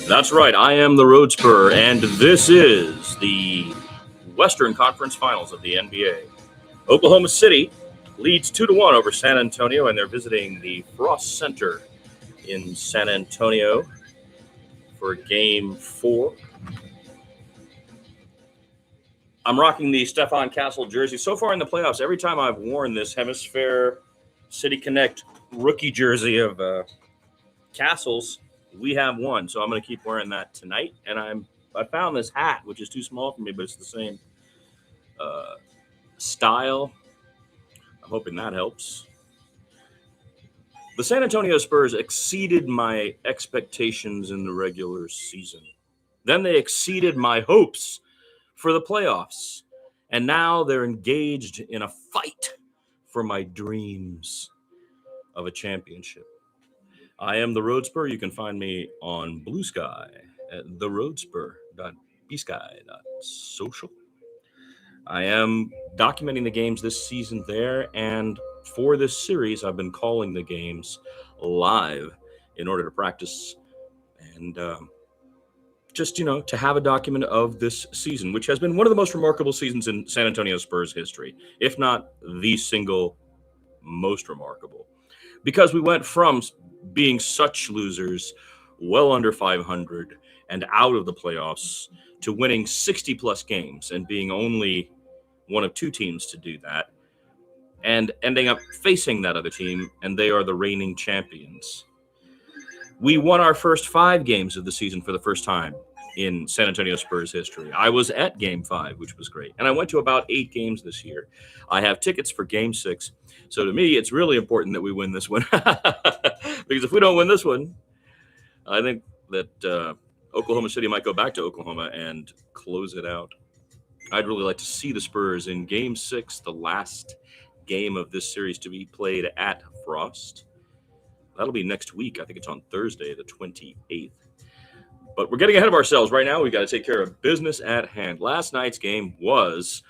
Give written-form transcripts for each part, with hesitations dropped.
That's right. I am the Road Spur, and this is the Western Conference Finals of the NBA. Oklahoma City leads 2-1 over San Antonio, and they're visiting the Frost Center in San Antonio for Game 4. I'm rocking the Stephon Castle jersey. So far in the playoffs, every time I've worn this Hemisphere City Connect rookie jersey of Castle's, we have won. So I'm going to keep wearing that tonight. And I found this hat, which is too small for me, but it's the same style. I'm hoping that helps. The San Antonio Spurs exceeded my expectations in the regular season. Then they exceeded my hopes for the playoffs. And now they're engaged in a fight for my dreams of a championship. I am the Road Spur. You can find me on Blue Sky at theroadspur.bsky.social. I am documenting the games this season there, and for this series, I've been calling the games live in order to practice and just, to have a document of this season, which has been one of the most remarkable seasons in San Antonio Spurs history, if not the single most remarkable. Because we went from being such losers, well under 500 and out of the playoffs, to winning 60-plus games and being only one of two teams to do that, and ending up facing that other team, and they are the reigning champions. We won our first 5 games of the season for the first time in San Antonio Spurs history. I was at Game 5, which was great, and I went to about 8 games this year. I have tickets for Game 6, so to me, it's really important that we win this one, because if we don't win this one, I think that Oklahoma City might go back to Oklahoma and close it out. I'd really like to see the Spurs in Game 6, the last game of this series to be played at Frost. That'll be next week. I think it's on Thursday, the 28th. But we're getting ahead of ourselves right now. We got to take care of business at hand. Last night's game was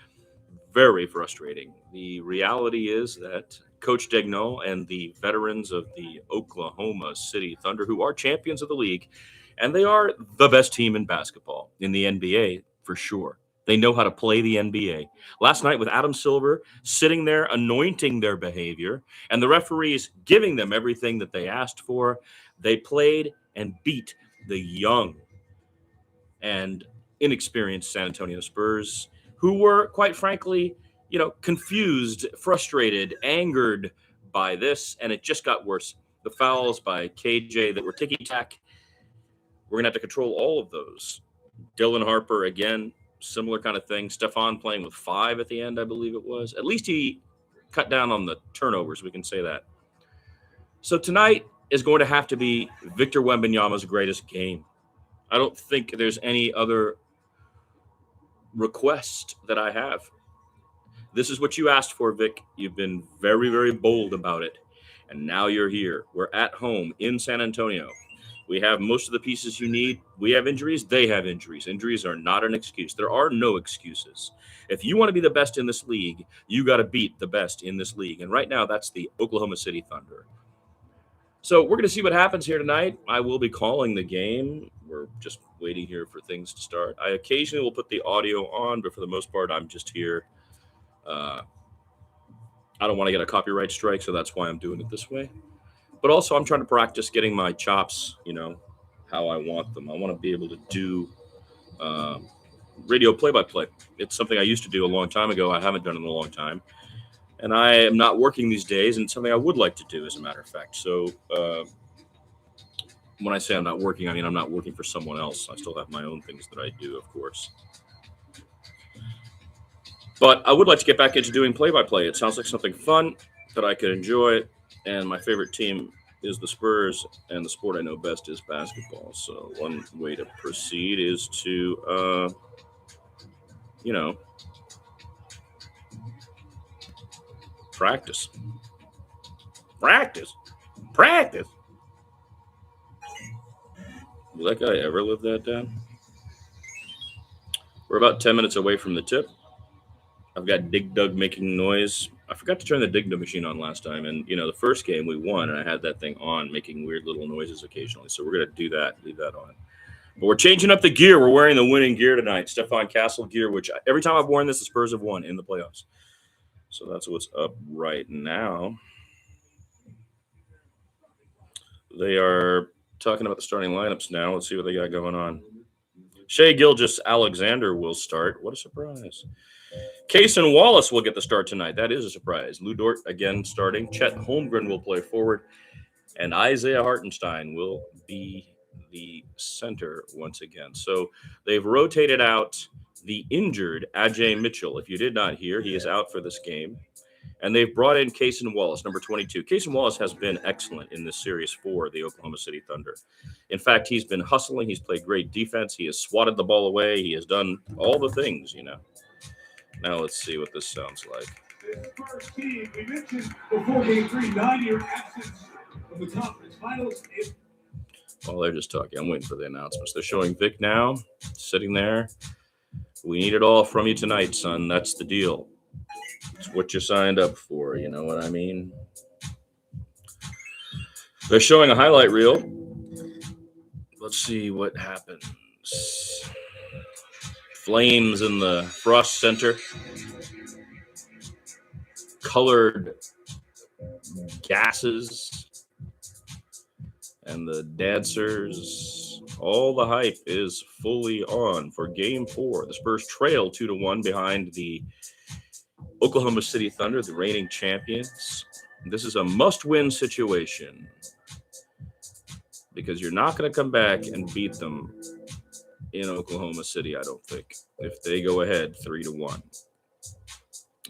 very frustrating. The reality is that Coach Daigneault and the veterans of the Oklahoma City Thunder, who are champions of the league, and they are the best team in basketball in the NBA for sure. They know how to play the NBA. Last night with Adam Silver sitting there anointing their behavior and the referees giving them everything that they asked for, they played and beat the young and inexperienced San Antonio Spurs, who were, quite frankly, confused, frustrated, angered by this, and it just got worse. The fouls by KJ that were ticky-tack, we're going to have to control all of those. Dylan Harper, again, similar kind of thing. Stephon playing with 5 at the end, I believe it was. At least he cut down on the turnovers, we can say that. So tonight is going to have to be Victor Wembanyama's greatest game. I don't think there's any other request that I have. This is what you asked for, Vic. You've been very, very bold about it. And now you're here. We're at home in San Antonio. We have most of the pieces you need. We have injuries. They have injuries. Injuries are not an excuse. There are no excuses. If you want to be the best in this league, you got to beat the best in this league. And right now, that's the Oklahoma City Thunder. So we're going to see what happens here tonight. I will be calling the game. We're just waiting here for things to start. I occasionally will put the audio on, but for the most part, I'm just here. I don't want to get a copyright strike, so that's why I'm doing it this way. But also, I'm trying to practice getting my chops, how I want them. I want to be able to do radio play-by-play. It's something I used to do a long time ago. I haven't done it in a long time. And I am not working these days, and it's something I would like to do, as a matter of fact. So when I say I'm not working, I mean I'm not working for someone else. I still have my own things that I do, of course. But I would like to get back into doing play-by-play. It sounds like something fun that I could enjoy. And my favorite team is the Spurs, and the sport I know best is basketball. So one way to proceed is to, practice. Will that guy ever live that down? We're about 10 minutes away from the tip. I've got Dig Dug making noise. I forgot to turn the Dig Dug machine on last time. And, the first game we won, and I had that thing on making weird little noises occasionally. So we're going to do that, leave that on. But we're changing up the gear. We're wearing the winning gear tonight. Stephon Castle gear, which every time I've worn this, the Spurs have won in the playoffs. So that's what's up right now. They are talking about the starting lineups now. Let's see what they got going on. Shai Gilgeous-Alexander will start. What a surprise. Cason Wallace will get the start tonight. That is a surprise. Lou Dort again starting. Chet Holmgren will play forward. And Isaiah Hartenstein will be the center once again. So they've rotated out the injured Ajay Mitchell. If you did not hear, he is out for this game. And they've brought in Cason Wallace, number 22. Cason Wallace has been excellent in this series for the Oklahoma City Thunder. In fact, he's been hustling. He's played great defense. He has swatted the ball away. He has done all the things, you know. Now let's see what this sounds like. The first team we mentioned before Game 3, 9-year absence of the conference finals. Well, they're just talking. I'm waiting for the announcements. They're showing Vic now, sitting there. We need it all from you tonight, son. That's the deal. It's what you signed up for. You know what I mean? They're showing a highlight reel. Let's see what happens. Flames in the Frost Center. Colored gases. And the dancers. All the hype is fully on for Game 4. The Spurs trail 2-1 behind the Oklahoma City Thunder, the reigning champions. This is a must-win situation because you're not going to come back and beat them in Oklahoma City, I don't think, if they go ahead 3-1.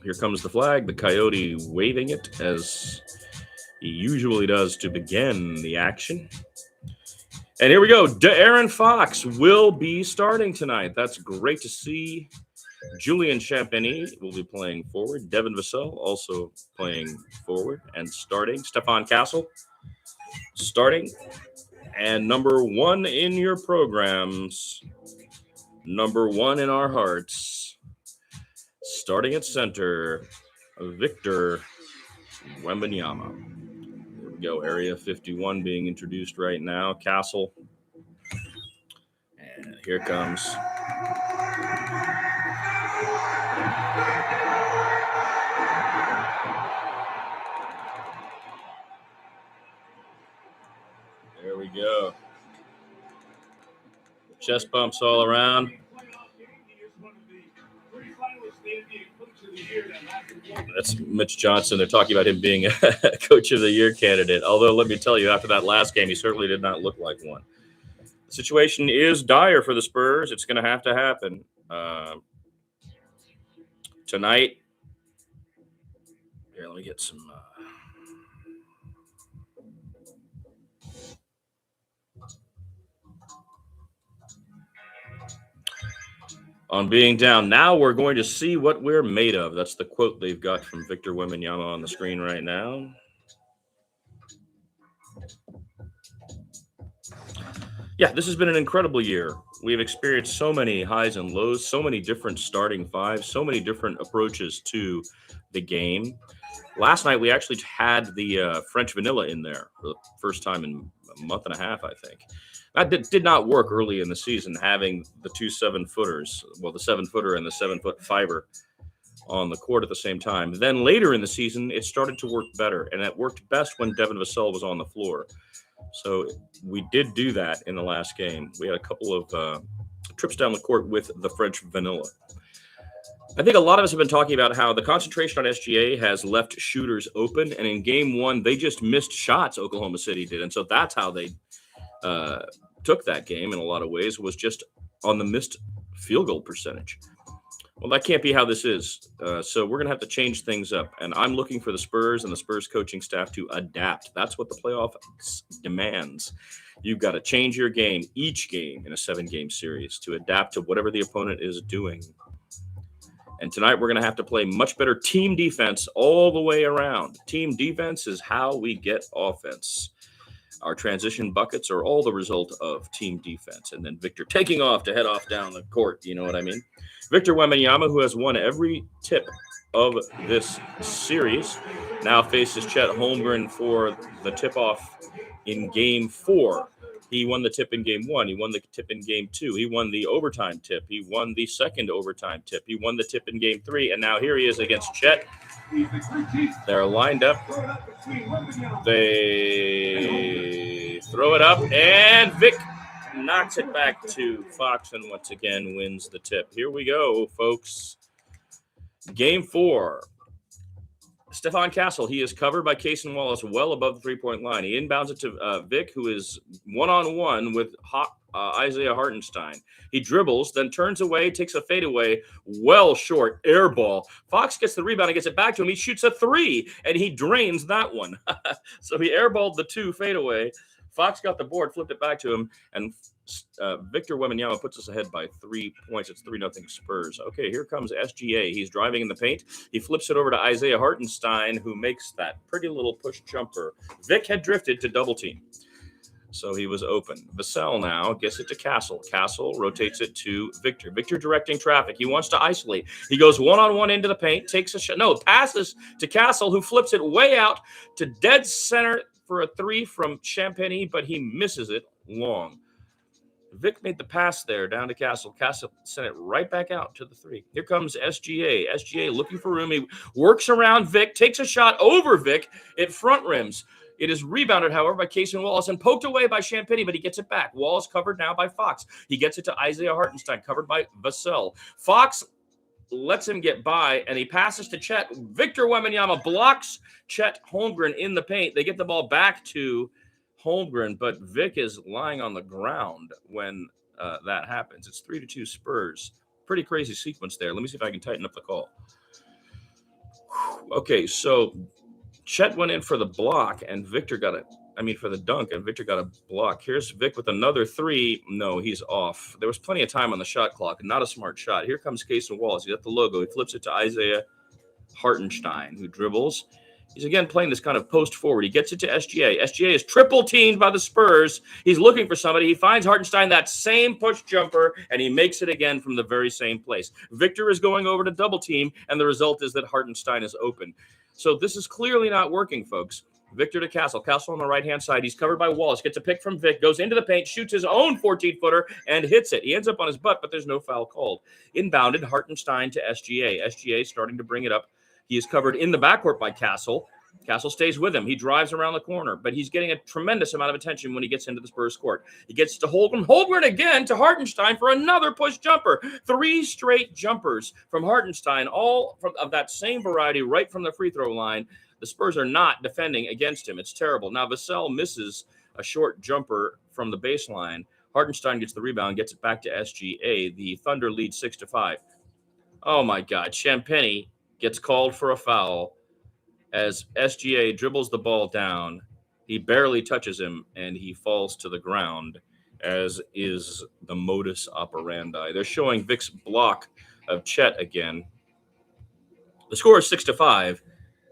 Here comes the flag, the Coyote waving it as he usually does to begin the action. And here we go. De'Aaron Fox will be starting tonight. That's great to see. Julian Champagny will be playing forward. Devin Vassell also playing forward and starting. Stephon Castle starting. And number 1 in your programs, number 1 in our hearts, starting at center, Victor Wembanyama. Here we go. Area 51 being introduced right now. Castle. And here comes. There we go. Chest bumps all around. That's Mitch Johnson. They're talking about him being a Coach of the Year candidate. Although, let me tell you, after that last game, he certainly did not look like one. The situation is dire for the Spurs. It's going to happen tonight. Here, let me get some... On being down. Now we're going to see what we're made of. That's the quote they've got from Victor Wembanyama on the screen right now. Yeah, this has been an incredible year. We've experienced so many highs and lows, so many different starting fives, so many different approaches to the game. Last night, we actually had the French vanilla in there for the first time in a month and a half, I think. That did not work early in the season, having the two 7-footers, well, the 7-footer and the 7-foot fiber on the court at the same time. Then later in the season, it started to work better, and it worked best when Devin Vassell was on the floor. So we did do that in the last game. We had a couple of trips down the court with the French vanilla. I think a lot of us have been talking about how the concentration on SGA has left shooters open, and in Game 1, they just missed shots, Oklahoma City did, and so that's how they took that game in a lot of ways, was just on the missed field goal percentage. Well, that can't be how this is. So we're going to have to change things up. And I'm looking for the Spurs and the Spurs coaching staff to adapt. That's what the playoff demands. You've got to change your game, each game in a 7-game series, to adapt to whatever the opponent is doing. And tonight we're going to have to play much better team defense all the way around. Team defense is how we get offense. Our transition buckets are all the result of team defense. And then Victor taking off to head off down the court. You know what I mean? Victor Wembanyama, who has won every tip of this series, now faces Chet Holmgren for the tip-off in Game 4 He won the tip in game 1. He won the tip in game 2. He won the overtime tip. He won the second overtime tip. He won the tip in game 3. And now here he is against Chet. They're lined up. They throw it up, and Vic knocks it back to Fox and once again wins the tip. Here we go, folks. Game 4. Stephon Castle, he is covered by Cason Wallace well above the three-point line. He inbounds it to Vic, who is one-on-one with Isaiah Hartenstein. He dribbles, then turns away, takes a fadeaway, well short, air ball. Fox gets the rebound and gets it back to him. He shoots a 3, and he drains that one. So he airballed the 2 fadeaway. Fox got the board, flipped it back to him, and Victor Wembanyama puts us ahead by 3 points. It's 3-0 Spurs. Okay, here comes SGA. He's driving in the paint. He flips it over to Isaiah Hartenstein, who makes that pretty little push jumper. Vic had drifted to double team, so he was open. Vassell now gets it to Castle. Castle rotates it to Victor. Victor directing traffic. He wants to isolate. He goes one-on-one into the paint, takes a shot. No, passes to Castle, who flips it way out to dead center for a 3 from Champagny, but he misses it long. Vic made the pass there down to Castle. Castle sent it right back out to the 3. Here comes SGA. SGA looking for room. He works around Vic, takes a shot over Vic. It front rims. It is rebounded, however, by Cason Wallace and poked away by Champagny, but he gets it back. Wallace covered now by Fox. He gets it to Isaiah Hartenstein, covered by Vassell. Fox lets him get by, and he passes to Chet. Victor Wembanyama blocks Chet Holmgren in the paint. They get the ball back to Holmgren, but Vic is lying on the ground when that happens. It's 3-2 Spurs. Pretty crazy sequence there. Let me see if I can tighten up the call. Okay, so Chet went in for the block, and Victor got for the dunk, and Victor got a block. Here's Vic with another 3. No, he's off. There was plenty of time on the shot clock. Not a smart shot. Here comes Cason Wallace. He got the logo. He flips it to Isaiah Hartenstein, who dribbles. He's again playing this kind of post forward. He gets it to SGA. SGA is triple teamed by the Spurs. He's looking for somebody. He finds Hartenstein, that same push jumper, and he makes it again from the very same place. Victor is going over to double team, and the result is that Hartenstein is open. So this is clearly not working, folks. Victor to Castle. Castle on the right-hand side. He's covered by Wallace. Gets a pick from Vic. Goes into the paint. Shoots his own 14-footer and hits it. He ends up on his butt, but there's no foul called. Inbounded, Hartenstein to SGA. SGA starting to bring it up. He is covered in the backcourt by Castle. Castle stays with him. He drives around the corner, but he's getting a tremendous amount of attention when he gets into the Spurs court. He gets to Holmgren. Holmgren again to Hartenstein for another push jumper. 3 straight jumpers from Hartenstein, all of that same variety right from the free throw line. The Spurs are not defending against him. It's terrible. Now Vassell misses a short jumper from the baseline. Hartenstein gets the rebound, gets it back to SGA. The Thunder lead 6-5. Oh, my God. Champagny gets called for a foul as SGA dribbles the ball down. He barely touches him, and he falls to the ground, as is the modus operandi. They're showing Vic's block of Chet again. The score is 6-5.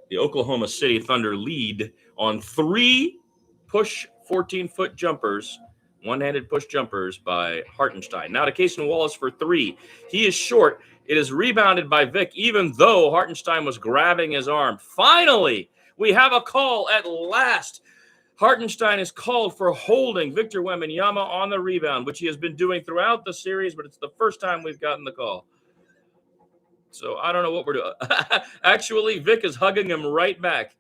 The Oklahoma City Thunder lead on 3 push 14-foot jumpers, one-handed push jumpers by Hartenstein. Now to Cason Wallace for 3. He is short. It is rebounded by Vic, even though Hartenstein was grabbing his arm. Finally, we have a call at last. Hartenstein is called for holding Victor Wembanyama on the rebound, which he has been doing throughout the series, but it's the first time we've gotten the call. So I don't know what we're doing. Actually, Vic is hugging him right back.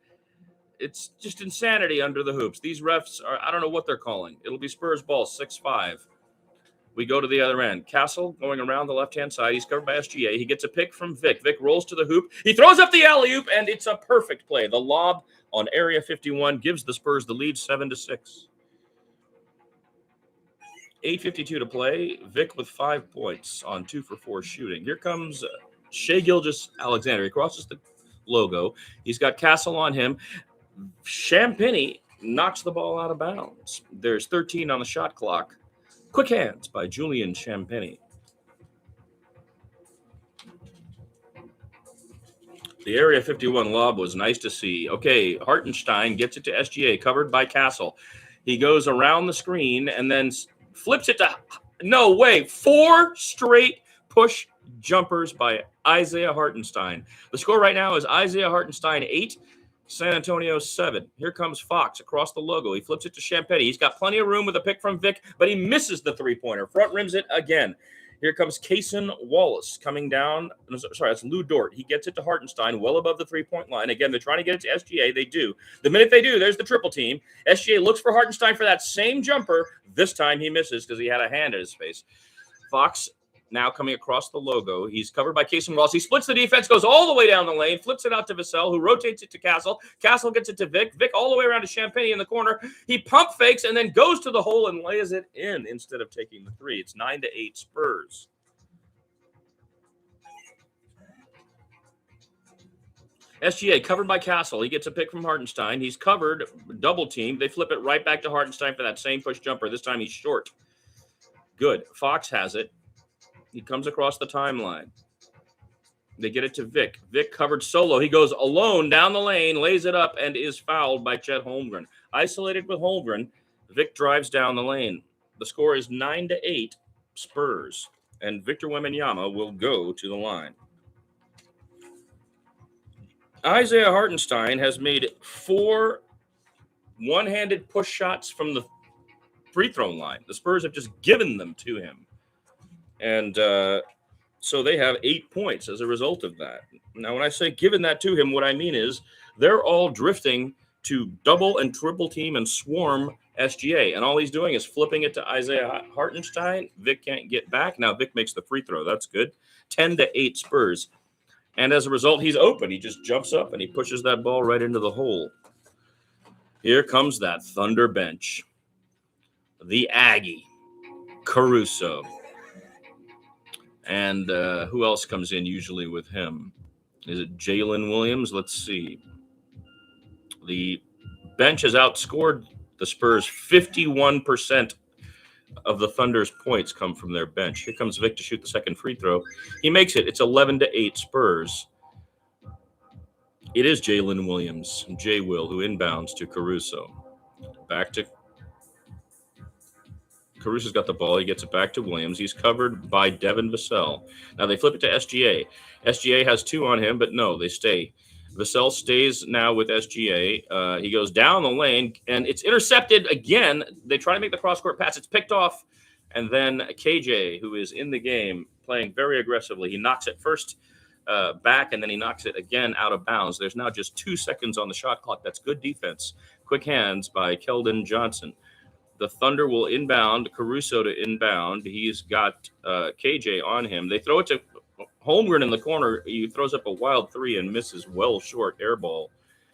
It's just insanity under the hoops. These refs I don't know what they're calling. It'll be Spurs ball, 6-5. We go to the other end. Castle going around the left-hand side. He's covered by SGA. He gets a pick from Vic. Vic rolls to the hoop. He throws up the alley-oop, and it's a perfect play. The lob on Area 51 gives the Spurs the lead 7-6. 8:52 to play. Vic with 5 points on 2 for 4 shooting. Here comes Shai Gilgeous-Alexander. He crosses the logo. He's got Castle on him. Champagny knocks the ball out of bounds. There's 13 on the shot clock. Quick hands by Julian Champagny. The Area 51 lob was nice to see. Okay, Hartenstein gets it to SGA, covered by Castle. He goes around the screen and then flips it to, 4 straight push jumpers by Isaiah Hartenstein. The score right now is Isaiah Hartenstein 8, San Antonio 7. Here comes Fox across the logo. He flips it to Champetti. He's got plenty of room with a pick from Vic, but he misses the three-pointer. Front rims it again. Here comes Cason Wallace coming down. Sorry, that's Lou Dort. He gets it to Hartenstein well above the three-point line. Again, they're trying to get it to SGA. They do. The minute they do, there's the triple team. SGA looks for Hartenstein for that same jumper. This time he misses because he had a hand in his face. Fox now coming across the logo. He's covered by Cason Wallace. He splits the defense, goes all the way down the lane, flips it out to Vassell, who rotates it to Castle. Castle gets it to Vic. Vic all the way around to Champagne in the corner. He pump fakes and then goes to the hole and lays it in instead of taking the three. It's 9-8 Spurs. SGA covered by Castle. He gets a pick from Hartenstein. He's covered, double teamed. They flip it right back to Hartenstein for that same push jumper. This time he's short. Good. Fox has it. He comes across the timeline. They get it to Vic. Vic covered solo. He goes alone down the lane, lays it up, and is fouled by Chet Holmgren. Isolated with Holmgren, Vic drives down the lane. The score is 9-8 Spurs, and Victor Wembanyama will go to the line. Isaiah Hartenstein has made 4 one-handed push shots from the free throw line. The Spurs have just given them to him. And so they have 8 points as a result of that. Now, when I say given that to him, what I mean is they're all drifting to double and triple team and swarm SGA. And all he's doing is flipping it to Isaiah Hartenstein. Vic can't get back. Now Vic makes the free throw. That's good. 10-8 Spurs. And as a result, he's open. He just jumps up and he pushes that ball right into the hole. Here comes that Thunder bench. The Aggie, Caruso. And who else comes in usually with him? Is it Jalen Williams? Let's see. The bench has outscored the Spurs. 51% of the Thunder's points come from their bench. Here comes Vic to shoot the second free throw. He makes it. It's 11-8 Spurs. It is Jalen Williams, J. Will, who inbounds to Caruso. Back to Caruso's got the ball. He gets it back to Williams. He's covered by Devin Vassell. Now they flip it to SGA. SGA has 2 on him, but no, they stay. Vassell stays now with SGA. He goes down the lane, and it's intercepted again. They try to make the cross-court pass. It's picked off, and then KJ, who is in the game, playing very aggressively. He knocks it first back, and then he knocks it again out of bounds. There's now just 2 seconds on the shot clock. That's good defense. Quick hands by Keldon Johnson. The Thunder will inbound, Caruso to inbound. He's got KJ on him. They throw it to Holmgren in the corner. He throws up a wild 3 and misses well short air ball.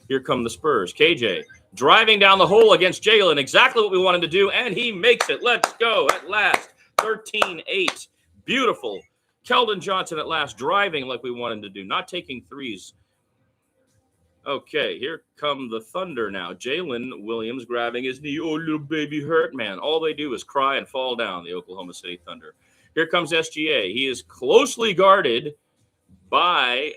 Here come the Spurs. KJ driving down the hole against Jalen. Exactly what we wanted to do, and he makes it. Let's go at last. 13-8. Beautiful. Keldon Johnson at last driving like we wanted to do, not taking threes. Okay, here come the Thunder now. Jalen Williams grabbing his knee. Oh, little baby hurt, man. All they do is cry and fall down, the Oklahoma City Thunder. Here comes SGA. He is closely guarded by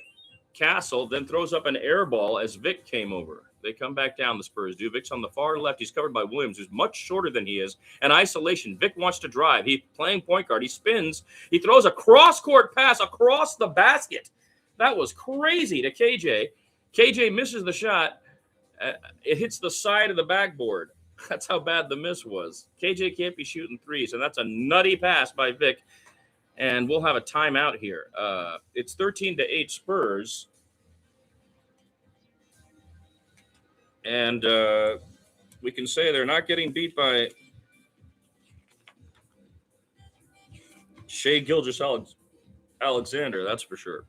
Castle, then throws up an air ball as Vic came over. They come back down, the Spurs do. Vic's on the far left. He's covered by Williams, who's much shorter than he is. And isolation. Vic wants to drive. He's playing point guard. He spins. He throws a cross-court pass across the basket. That was crazy to KJ. KJ misses the shot. It hits the side of the backboard. That's how bad the miss was. KJ can't be shooting threes, and that's a nutty pass by Vic. And we'll have a timeout here. It's 13-8 Spurs. And we can say they're not getting beat by Shai Gilgeous-Alexander, that's for sure.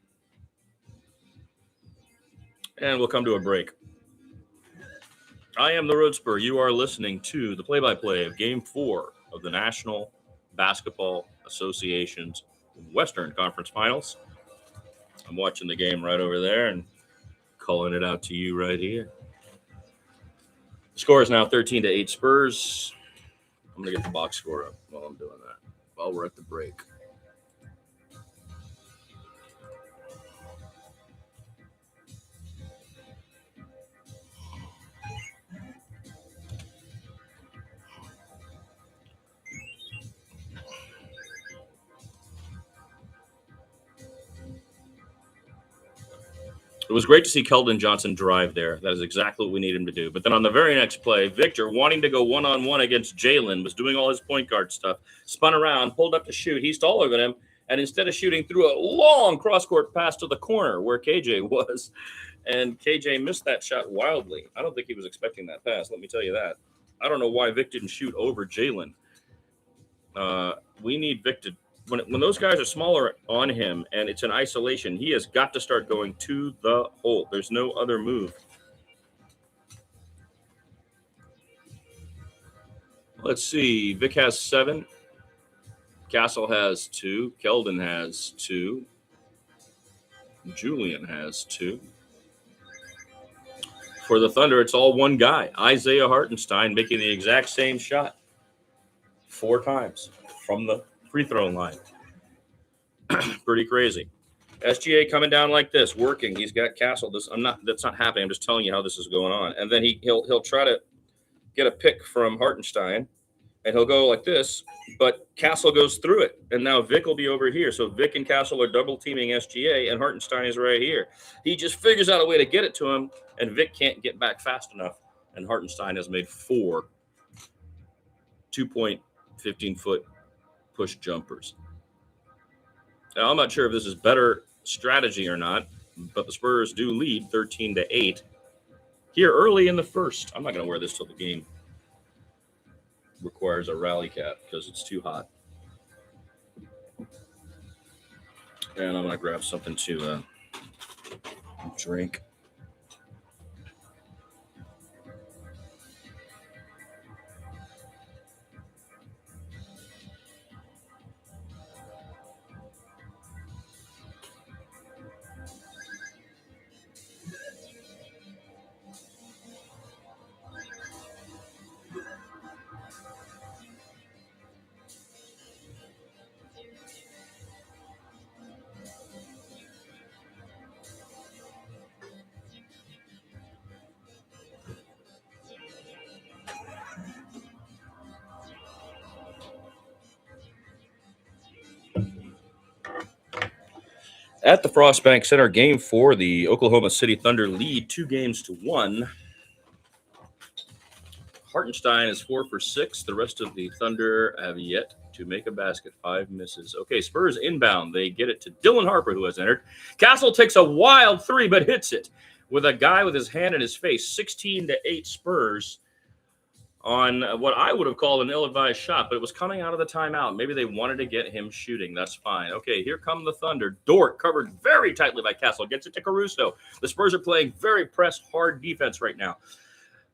And we'll come to a break. I am the Road Spur. You are listening to the play-by-play of Game 4 of the National Basketball Association's Western Conference Finals. I'm watching the game right over there and calling it out to you right here. The score is now 13-8 Spurs. I'm going to get the box score up while I'm doing that, while we're at the break. It was great to see Keldon Johnson drive there. That is exactly what we need him to do. But then on the very next play, Victor, wanting to go one-on-one against Jalen, was doing all his point guard stuff, spun around, pulled up to shoot. He's taller than him, and instead of shooting, threw a long cross-court pass to the corner where KJ was. And KJ missed that shot wildly. I don't think he was expecting that pass, let me tell you that. I don't know why Vic didn't shoot over Jalen. We need Vic to when those guys are smaller on him and it's in isolation, he has got to start going to the hole. There's no other move. Let's see. Vic has 7. Castle has 2. Keldon has 2. Julian has 2. For the Thunder, it's all one guy, Isaiah Hartenstein, making the exact same shot 4 times from the free throw line. Pretty crazy. SGA coming down like this, working. He's got Castle. That's not happening. I'm just telling you how this is going on. And then he'll try to get a pick from Hartenstein, and he'll go like this, but Castle goes through it. And now Vic will be over here. So Vic and Castle are double teaming SGA, and Hartenstein is right here. He just figures out a way to get it to him, and Vic can't get back fast enough. And Hartenstein has made 4 2-point 15-foot push jumpers. Now, I'm not sure if this is better strategy or not, but the Spurs do lead 13-8 here early in the first. I'm not going to wear this till the game requires a rally cap because it's too hot. And I'm going to grab something to drink. At the Frost Bank Center, Game 4, the Oklahoma City Thunder lead 2-1. Hartenstein is 4 for 6. The rest of the Thunder have yet to make a basket. 5 misses. Okay, Spurs inbound. They get it to Dylan Harper, who has entered. Castle takes a wild 3, but hits it with a guy with his hand in his face. 16-8 Spurs on what I would have called an ill-advised shot, but it was coming out of the timeout. Maybe they wanted to get him shooting. That's fine. Okay, here come the Thunder. Dort, covered very tightly by Castle, gets it to Caruso. The Spurs are playing very pressed, hard defense right now.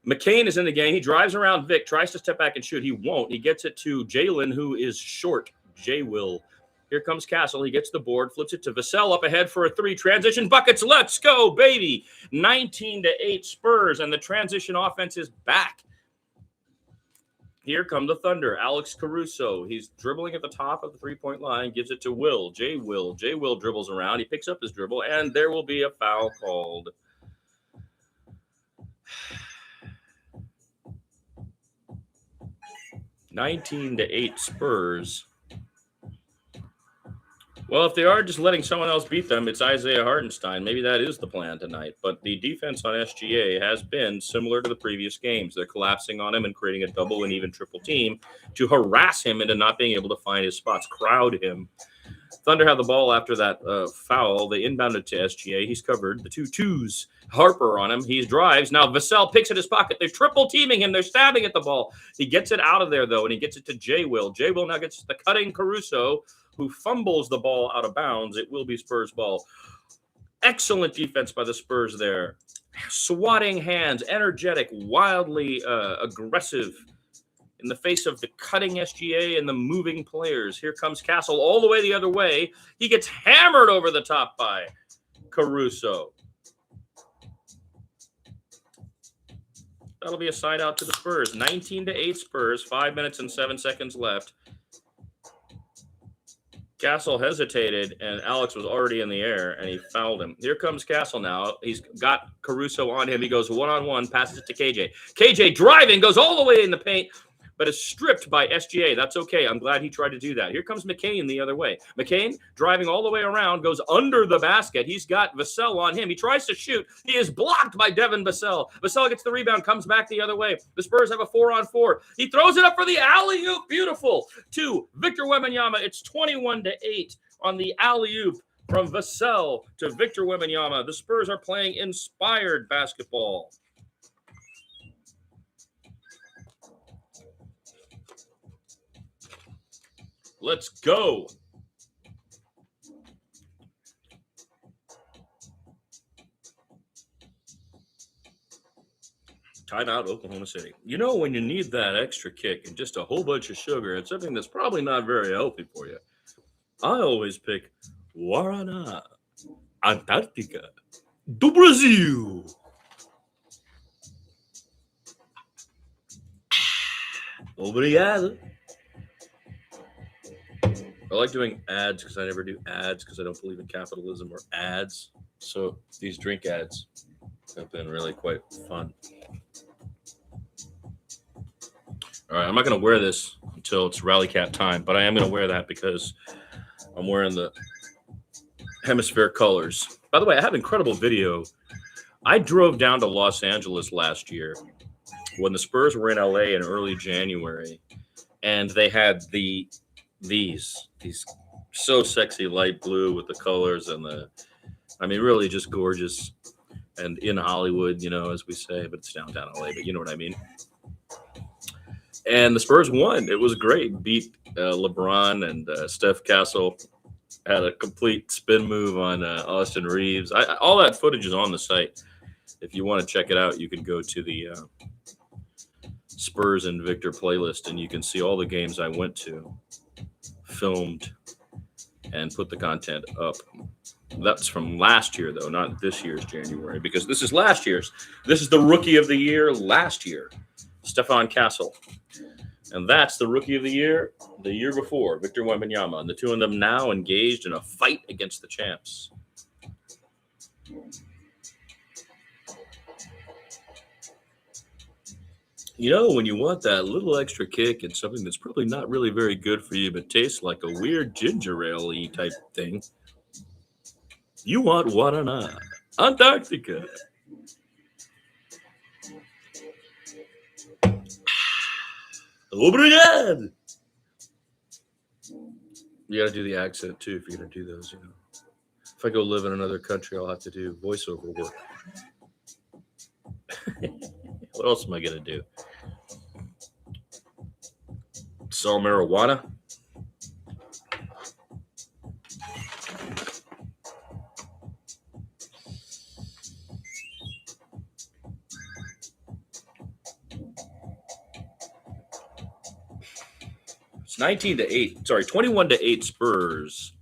McCain is in the game. He drives around Vic, tries to step back and shoot. He won't. He gets it to Jalen, who is short. J-Will. Here comes Castle. He gets the board, flips it to Vassell up ahead for a 3. Transition buckets. Let's go, baby. 19-8 Spurs, and the transition offense is back. Here come the Thunder. Alex Caruso. He's dribbling at the top of the 3-point line, gives it to Will. J-Will. J-Will dribbles around. He picks up his dribble, and there will be a foul called. (19-8 Spurs. Well, if they are just letting someone else beat them, it's Isaiah Hartenstein. Maybe that is the plan tonight. But the defense on SGA has been similar to the previous games. They're collapsing on him and creating a double and even triple team to harass him into not being able to find his spots, crowd him. Thunder have the ball after that foul. They inbounded to SGA. He's covered. The 2-2s. Harper on him. He drives. Now Vassell picks at his pocket. They're triple teaming him. They're stabbing at the ball. He gets it out of there, though, and he gets it to J-Will. J-Will now gets the cutting Caruso, who fumbles the ball out of bounds. It will be Spurs ball. Excellent defense by the Spurs there. Swatting hands, energetic, wildly aggressive in the face of the cutting SGA and the moving players. Here comes Castle all the way the other way. He gets hammered over the top by Caruso. That'll be a side out to the Spurs. 19-8 Spurs, 5 minutes and 7 seconds left. Castle hesitated, and Alex was already in the air, and he fouled him. Here comes Castle now. He's got Caruso on him. He goes one-on-one, passes it to KJ. KJ driving, goes all the way in the paint, but is stripped by SGA. That's okay. I'm glad he tried to do that. Here comes McCain the other way. McCain driving all the way around, goes under the basket. He's got Vassell on him. He tries to shoot. He is blocked by Devin Vassell. Vassell gets the rebound, comes back the other way. The Spurs have a 4-on-4. He throws it up for the alley-oop. Beautiful. To Victor Wembanyama. It's 21-8 on the alley-oop from Vassell to Victor Wembanyama. The Spurs are playing inspired basketball. Let's go. Timeout, Oklahoma City. You know, when you need that extra kick and just a whole bunch of sugar, it's something that's probably not very healthy for you. I always pick Guaraná, Antarctica, do Brasil. Obrigado. I like doing ads because I never do ads because I don't believe in capitalism or ads. So these drink ads have been really quite fun. All right, I'm not going to wear this until it's rally cap time, but I am going to wear that because I'm wearing the hemisphere colors. By the way, I have incredible video. I drove down to Los Angeles last year when the Spurs were in LA in early January, and they had these so sexy light blue with the colors and really just gorgeous and in Hollywood, you know, as we say, but it's downtown LA, but you know what I mean. And the Spurs won. It was great. Beat LeBron, and Steph Castle had a complete spin move on Austin Reeves. All that footage is on the site. If you want to check it out, you can go to the Spurs and Victor playlist, and you can see all the games I went to, filmed, and put the content up. That's from last year, though, not this year's January, because this is last year's. This is the Rookie of the Year last year, Stephon Castle. And that's the Rookie of the year before, Victor Wembanyama. And the two of them now engaged in a fight against the champs. You know, when you want that little extra kick and something that's probably not really very good for you, but tastes like a weird ginger ale-y type thing, you want Guaraná, Antarctica. Obrigado. You got to do the accent, too, if you're going to do those, you know. If I go live in another country, I'll have to do voiceover work. What else am I going to do? Sell marijuana? It's 21-8 Spurs.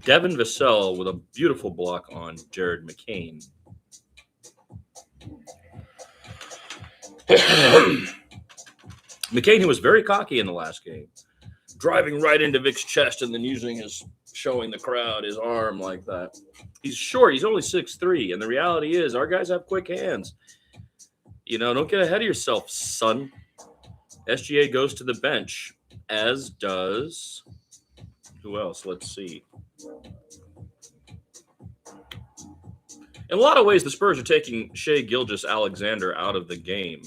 Devin Vassell with a beautiful block on Jared McCain. McCain, who was very cocky in the last game, driving right into Vic's chest and then showing the crowd his arm like that. He's short. He's only 6'3", and the reality is our guys have quick hands. You know, don't get ahead of yourself, son. SGA goes to the bench, as does who else? Let's see. In a lot of ways, the Spurs are taking Shai Gilgeous-Alexander out of the game.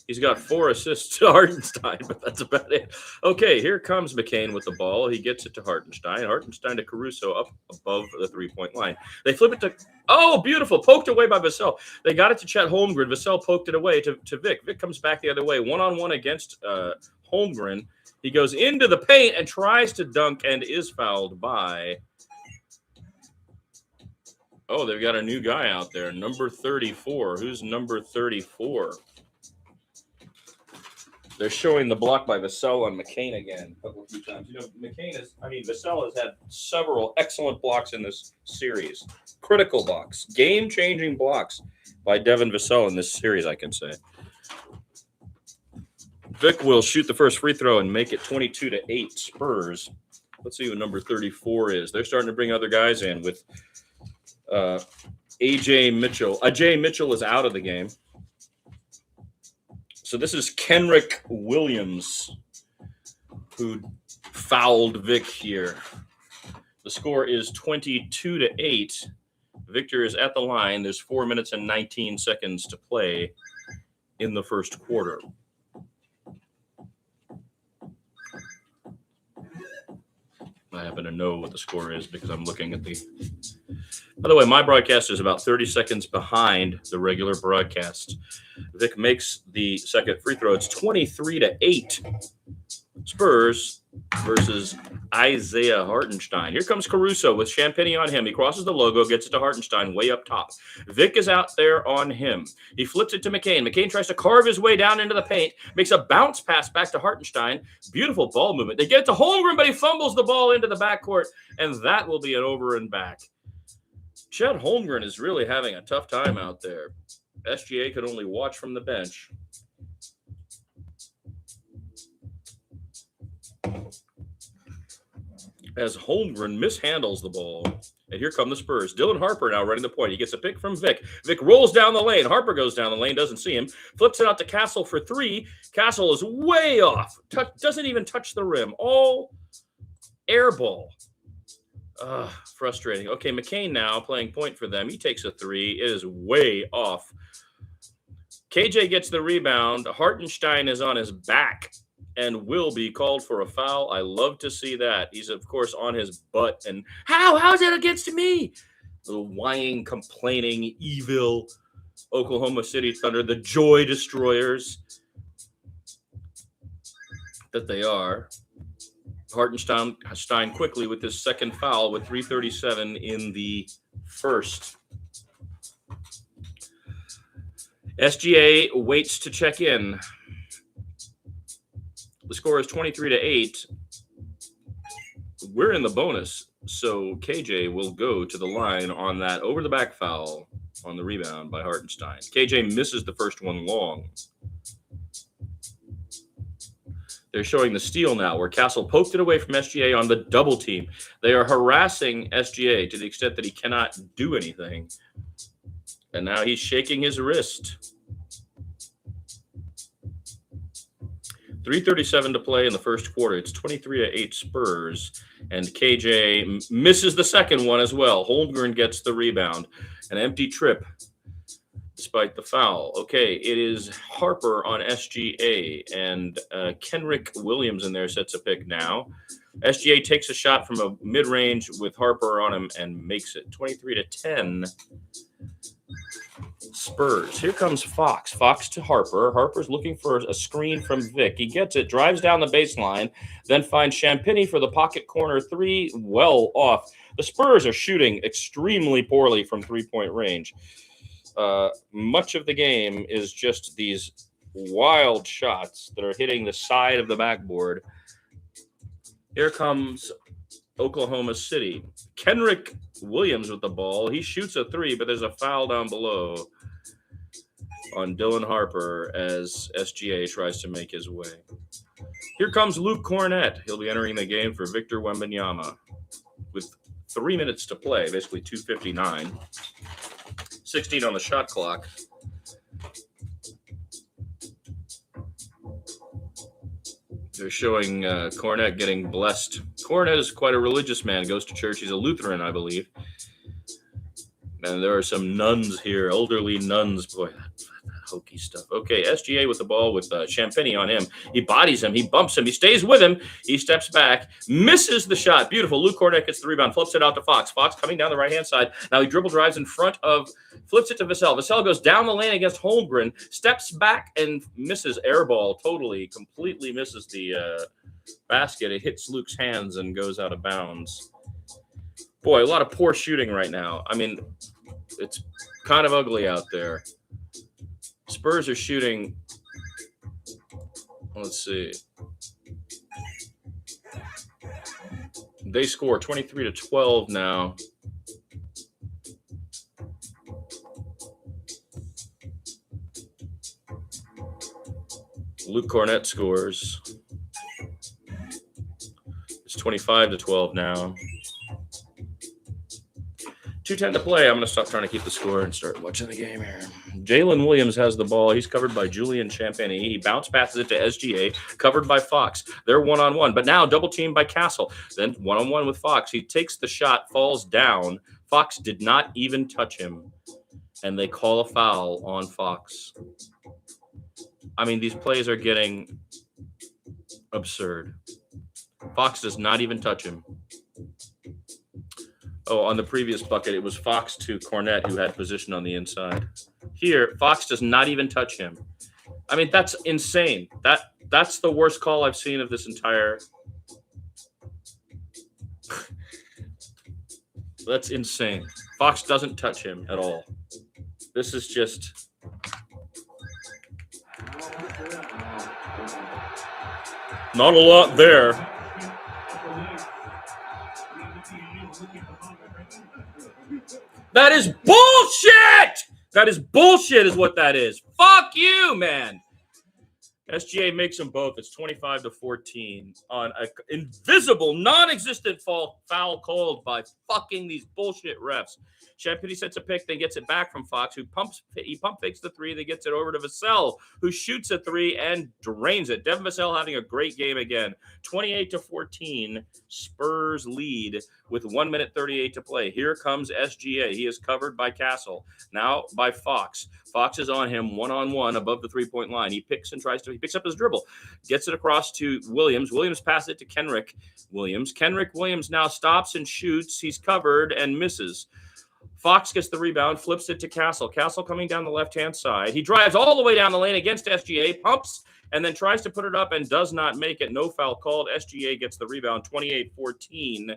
He's got 4 assists to Hartenstein, but that's about it. Okay, here comes McCain with the ball. He gets it to Hartenstein. Hartenstein to Caruso up above the three-point line. They flip it to – oh, beautiful. Poked away by Vassell. They got it to Chet Holmgren. Vassell poked it away to Vic. Vic comes back the other way, one-on-one against Holmgren. He goes into the paint and tries to dunk and is fouled by – oh, they've got a new guy out there, number 34. Who's number 34? They're showing the block by Vassell on McCain again a couple of times. You know, Vassell has had several excellent blocks in this series. Critical blocks, game-changing blocks by Devin Vassell in this series, I can say. Vic will shoot the first free throw and make it 22-8 Spurs. Let's see who number 34 is. They're starting to bring other guys in with AJ Mitchell. Ajay Mitchell is out of the game. So this is Kenrick Williams who fouled Vic here. The score is 22-8. Victor is at the line. There's 4 minutes and 19 seconds to play in the first quarter. I happen to know what the score is because I'm looking at the... By the way, my broadcast is about 30 seconds behind the regular broadcast. Vic makes the second free throw. It's 23-8. Spurs versus Isaiah Hartenstein. Here comes Caruso with Champagny on him. He crosses the logo, gets it to Hartenstein way up top. Vic is out there on him. He flips it to McCain. McCain tries to carve his way down into the paint, makes a bounce pass back to Hartenstein. Beautiful ball movement. They get it to Holmgren, but he fumbles the ball into the backcourt, and that will be an over and back. Chet Holmgren is really having a tough time out there. SGA could only watch from the bench. As Holmgren mishandles the ball. And here come the Spurs. Dylan Harper now running the point. He gets a pick from Vic. Vic rolls down the lane. Harper goes down the lane, doesn't see him. Flips it out to Castle for three. Castle is way off. Doesn't even touch the rim. All air ball. Frustrating. Okay, McCain now playing point for them. He takes a three. It is way off. KJ gets the rebound. Hartenstein is on his back and will be called for a foul. I love to see that. He's, of course, on his butt. And how's that against me? The whining, complaining, evil Oklahoma City Thunder, the joy destroyers that they are. Hartenstein quickly with his second foul with 3:37 in the first. SGA waits to check in. The score is 23-8. We're in the bonus, so KJ will go to the line on that over-the-back foul on the rebound by Hartenstein. KJ misses the first one long. They're showing the steal now where Castle poked it away from SGA on the double team. They are harassing SGA to the extent that he cannot do anything. And now he's shaking his wrist. 3:37 to play in the first quarter. It's 23-8 Spurs. And KJ misses the second one as well. Holmgren gets the rebound. An empty trip despite the foul. Okay, it is Harper on SGA. And Kenrick Williams in there sets a pick now. SGA takes a shot from a mid-range with Harper on him and makes it 23-10. Spurs. Here comes Fox. Fox to Harper. Harper's looking for a screen from Vic. He gets it, drives down the baseline, then finds Champagny for the pocket corner three, well off. The Spurs are shooting extremely poorly from three-point range. Much of the game is just these wild shots that are hitting the side of the backboard. Here comes Oklahoma City. Kenrick Williams with the ball. He shoots a three, but there's a foul down below on Dylan Harper as SGA tries to make his way. Here comes Luke Cornett. He'll be entering the game for Victor Wembanyama with 3 minutes to play, basically 2:59. 16 on the shot clock. They're showing Cornett getting blessed. Cornett is quite a religious man, goes to church. He's a Lutheran, I believe. And there are some nuns here, elderly nuns. Boy, that hokey stuff. Okay, SGA with the ball with Champagny on him. He bodies him. He bumps him. He stays with him. He steps back, misses the shot. Beautiful. Luke Cornett gets the rebound, flips it out to Fox. Fox coming down the right-hand side. Now he dribble drives in front of, flips it to Vassell. Vassell goes down the lane against Holmgren, steps back and misses air ball totally, completely misses the basket. It hits Luke's hands and goes out of bounds. Boy, a lot of poor shooting right now. I mean, it's kind of ugly out there. Spurs are shooting, let's see. They score 23-12 now. Luke Cornett scores. It's 25-12 now. 2:10 to play. I'm going to stop trying to keep the score and start watching the game here. Jalen Williams has the ball. He's covered by Julian Champagny. He bounce passes it to SGA, covered by Fox. They're one-on-one, but now double teamed by Castle. Then one-on-one with Fox. He takes the shot, falls down. Fox did not even touch him, and they call a foul on Fox. I mean, these plays are getting absurd. Fox does not even touch him. Oh, on the previous bucket, it was Fox to Cornette who had position on the inside. Here, Fox does not even touch him. I mean, that's insane. That's the worst call I've seen of this entire. That's insane. Fox doesn't touch him at all. This is just. Not a lot there. That is bullshit! That is bullshit is what that is. Fuck you, man. SGA makes them both. It's 25-14 on an invisible, non-existent foul called by fucking these bullshit refs. Champagny sets a pick, then gets it back from Fox, who pump fakes the three, then gets it over to Vassell, who shoots a three and drains it. Devin Vassell having a great game again. 28-14, Spurs lead with 1 minute 38 to play. Here comes SGA. He is covered by Castle, now by Fox. Fox is on him one-on-one above the three-point line. He picks up his dribble, gets it across to Williams. Williams passes it to Kenrick Williams. Kenrick Williams now stops and shoots. He's covered and misses. Fox gets the rebound, flips it to Castle. Castle coming down the left-hand side. He drives all the way down the lane against SGA, pumps, and then tries to put it up and does not make it. No foul called. SGA gets the rebound, 28-14.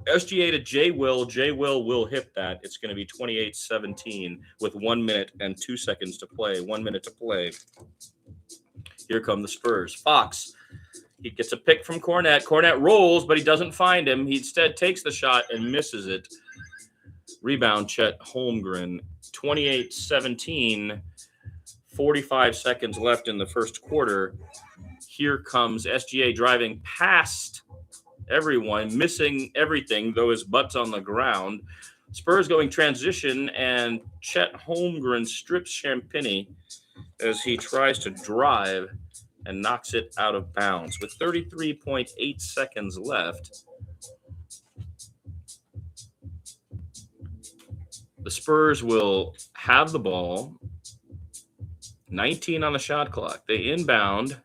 SGA to J. Will. J. Will hit that. It's going to be 28-17 with 1 minute and 2 seconds to play. 1 minute to play. Here come the Spurs. Fox. He gets a pick from Cornette. Cornette rolls, but he doesn't find him. He instead takes the shot and misses it. Rebound, Chet Holmgren. 28-17. 45 seconds left in the first quarter. Here comes SGA driving past everyone, missing everything, though his butt's on the ground. Spurs going transition, and Chet Holmgren strips Champagny as he tries to drive and knocks it out of bounds. With 33.8 seconds left, the Spurs will have the ball. 19 on the shot clock. They inbound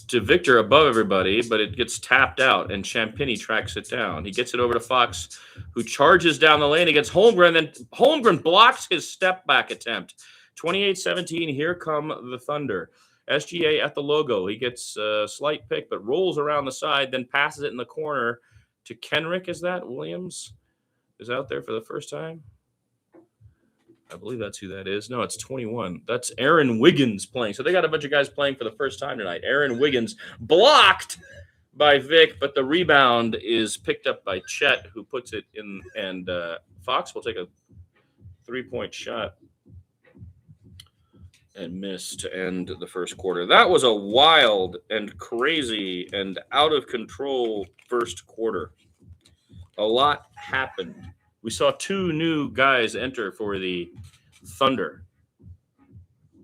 to Victor above everybody, but it gets tapped out, and Champagny tracks it down. He gets it over to Fox, who charges down the lane against Holmgren. Then Holmgren blocks his step-back attempt. 28-17, here come the Thunder. SGA at the logo. He gets a slight pick, but rolls around the side, then passes it in the corner to Kenrick. Is that Williams? Is out there for the first time? I believe that's who that is. No, it's 21. That's Aaron Wiggins playing. So they got a bunch of guys playing for the first time tonight. Aaron Wiggins blocked by Vic, but the rebound is picked up by Chet, who puts it in, and Fox will take a three-point shot and miss to end the first quarter. That was a wild and crazy and out of control first quarter. A lot happened. We saw two new guys enter for the Thunder.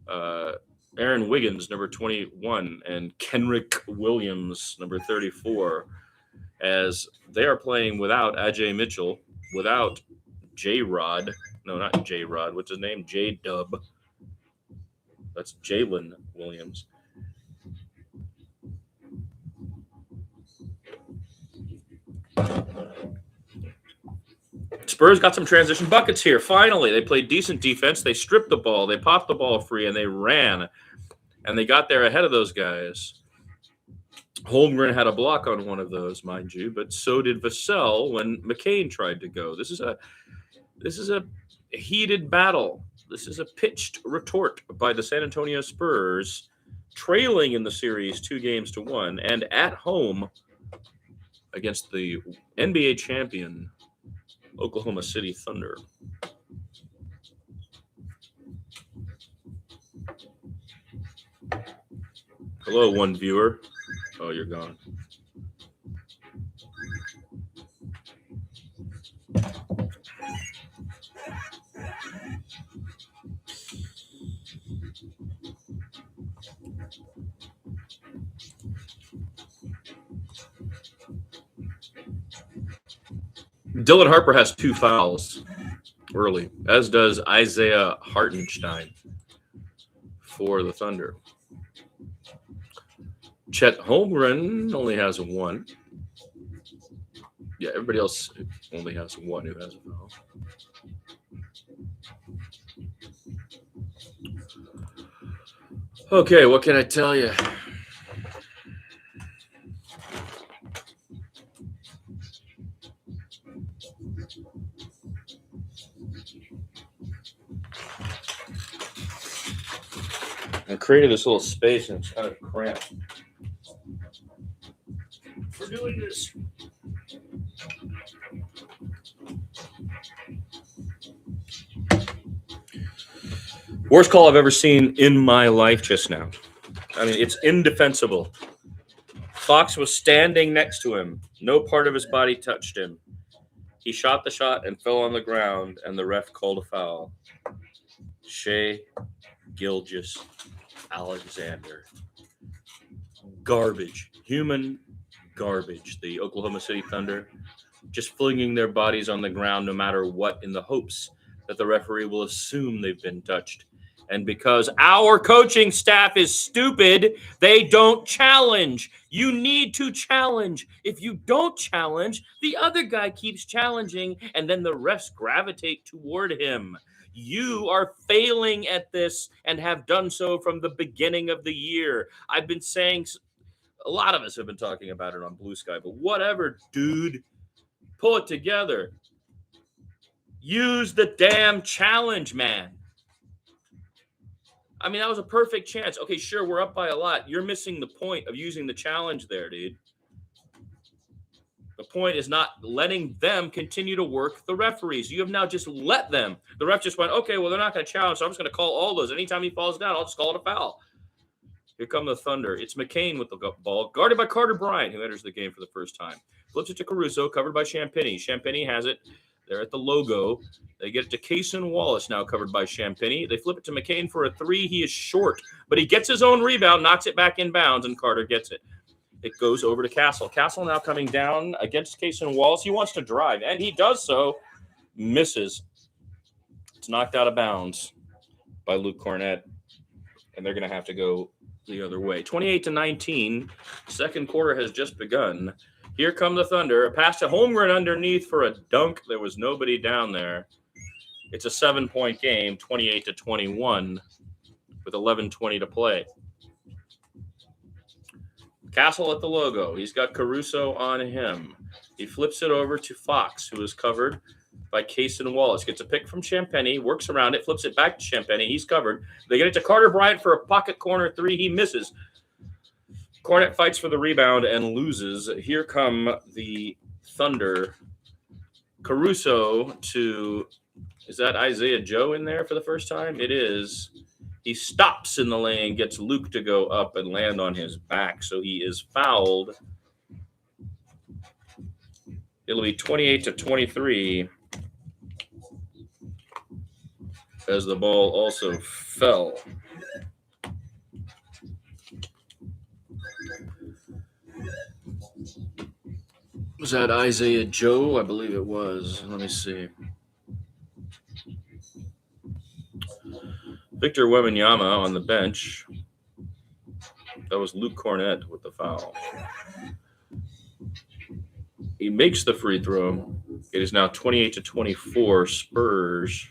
Aaron Wiggins, number 21, and Kenrick Williams, number 34, as they are playing without Ajay Mitchell, without J-Rod. No, not J-Rod. What's his name? J-Dub. That's Jalen Williams. Spurs got some transition buckets here. Finally, they played decent defense. They stripped the ball. They popped the ball free, and they ran. And they got there ahead of those guys. Holmgren had a block on one of those, mind you, but so did Vassell when McCain tried to go. This is a heated battle. This is a pitched retort by the San Antonio Spurs, trailing in the series 2-1, and at home against the NBA champion Oklahoma City Thunder. Hello, one viewer. Oh, you're gone. Dylan Harper has 2 fouls early, as does Isaiah Hartenstein for the Thunder. Chet Holmgren only has 1. Yeah, everybody else only has 1 who has a foul. Okay, what can I tell you? I created this little space and it's kind of cramped for doing this. Worst call I've ever seen in my life just now. I mean, it's indefensible. Fox was standing next to him. No part of his body touched him. He shot the shot and fell on the ground, and the ref called a foul. Shai Gilgeous-Alexander. Garbage. Human garbage. The Oklahoma City Thunder just flinging their bodies on the ground no matter what, in the hopes that the referee will assume they've been touched. And because our coaching staff is stupid, they don't challenge. You need to challenge. If you don't challenge, the other guy keeps challenging, and then the refs gravitate toward him. You are failing at this and have done so from the beginning of the year. I've been saying, a lot of us have been talking about it on Blue Sky, but whatever, dude, pull it together. Use the damn challenge, man. I mean, that was a perfect chance. Okay, sure, we're up by a lot. You're missing the point of using the challenge there, dude. The point is not letting them continue to work the referees. You have now just let them. The ref just went, okay, well, they're not going to challenge, so I'm just going to call all those. Anytime he falls down, I'll just call it a foul. Here come the Thunder. It's McCain with the ball, guarded by Carter Bryant, who enters the game for the first time. Flips it to Caruso, covered by Champagnie. Champagnie has it. They're at the logo. They get it to Cason Wallace, now covered by Champagnie. They flip it to McCain for a 3. He is short, but he gets his own rebound, knocks it back in bounds, and Carter gets it. It goes over to Castle. Castle now coming down against Cason Wallace. He wants to drive, and he does so. Misses. It's knocked out of bounds by Luke Cornett, and they're going to have to go the other way. 28-19. Second quarter has just begun. Here come the Thunder. A pass to Holmgren underneath for a dunk. There was nobody down there. It's a 7-point game, 28-21, with 11:20 to play. Castle at the logo. He's got Caruso on him. He flips it over to Fox, who is covered by Cason Wallace. Gets a pick from Champagnie, works around it, flips it back to Champagnie. He's covered. They get it to Carter Bryant for a pocket corner 3. He misses. Cornett fights for the rebound and loses. Here come the Thunder. Caruso to, is that Isaiah Joe in there for the first time? It is. He stops in the lane, gets Luke to go up and land on his back, so he is fouled. It'll be 28-23 as the ball also fell. Was that Isaiah Joe? I believe it was. Let me see. Victor Wembanyama on the bench. That was Luke Cornett with the foul. He makes the free throw. It is now 28-24 Spurs.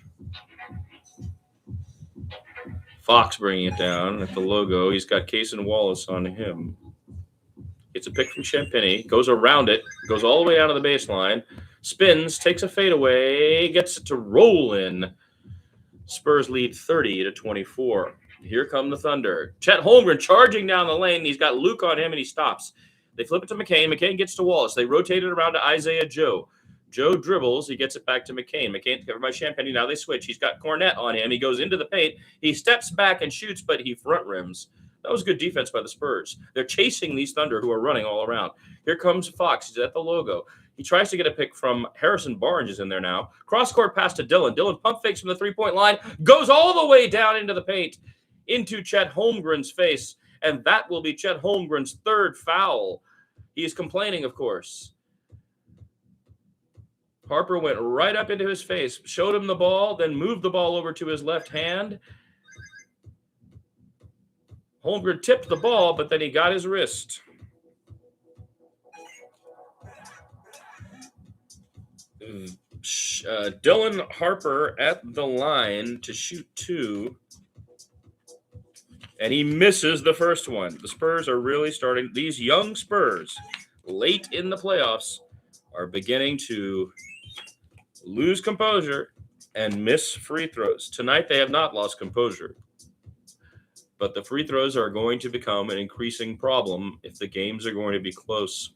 Fox bringing it down at the logo. He's got Cason Wallace on him. Gets a pick from Champagnie, goes around it, goes all the way down to the baseline, spins, takes a fadeaway, gets it to roll in. Spurs lead 30-24. Here come the Thunder. Chet Holmgren charging down the lane. He's got Luke on him, and he stops. They flip it to McCain. McCain gets to Wallace. They rotate it around to Isaiah Joe. Joe dribbles. He gets it back to McCain. McCain covered by Champagnie. Now they switch. He's got Cornett on him. He goes into the paint. He steps back and shoots, but he front rims. That was good defense by the Spurs. They're chasing these Thunder who are running all around. Here comes Fox. He's at the logo. He tries to get a pick from Harrison Barnes is in there now. Cross-court pass to Dillon. Dillon pump fakes from the three-point line. Goes all the way down into the paint. into Chet Holmgren's face, and that will be Chet Holmgren's third foul. He's complaining, of course. Harper went right up into his face, showed him the ball, then moved the ball over to his left hand. Holmgren tipped the ball, but then he got his wrist. Dylan Harper at the line to shoot 2. And he misses the first one. The Spurs are really starting. These young Spurs, late in the playoffs, are beginning to lose composure and miss free throws. Tonight, they have not lost composure. But the free throws are going to become an increasing problem if the games are going to be close.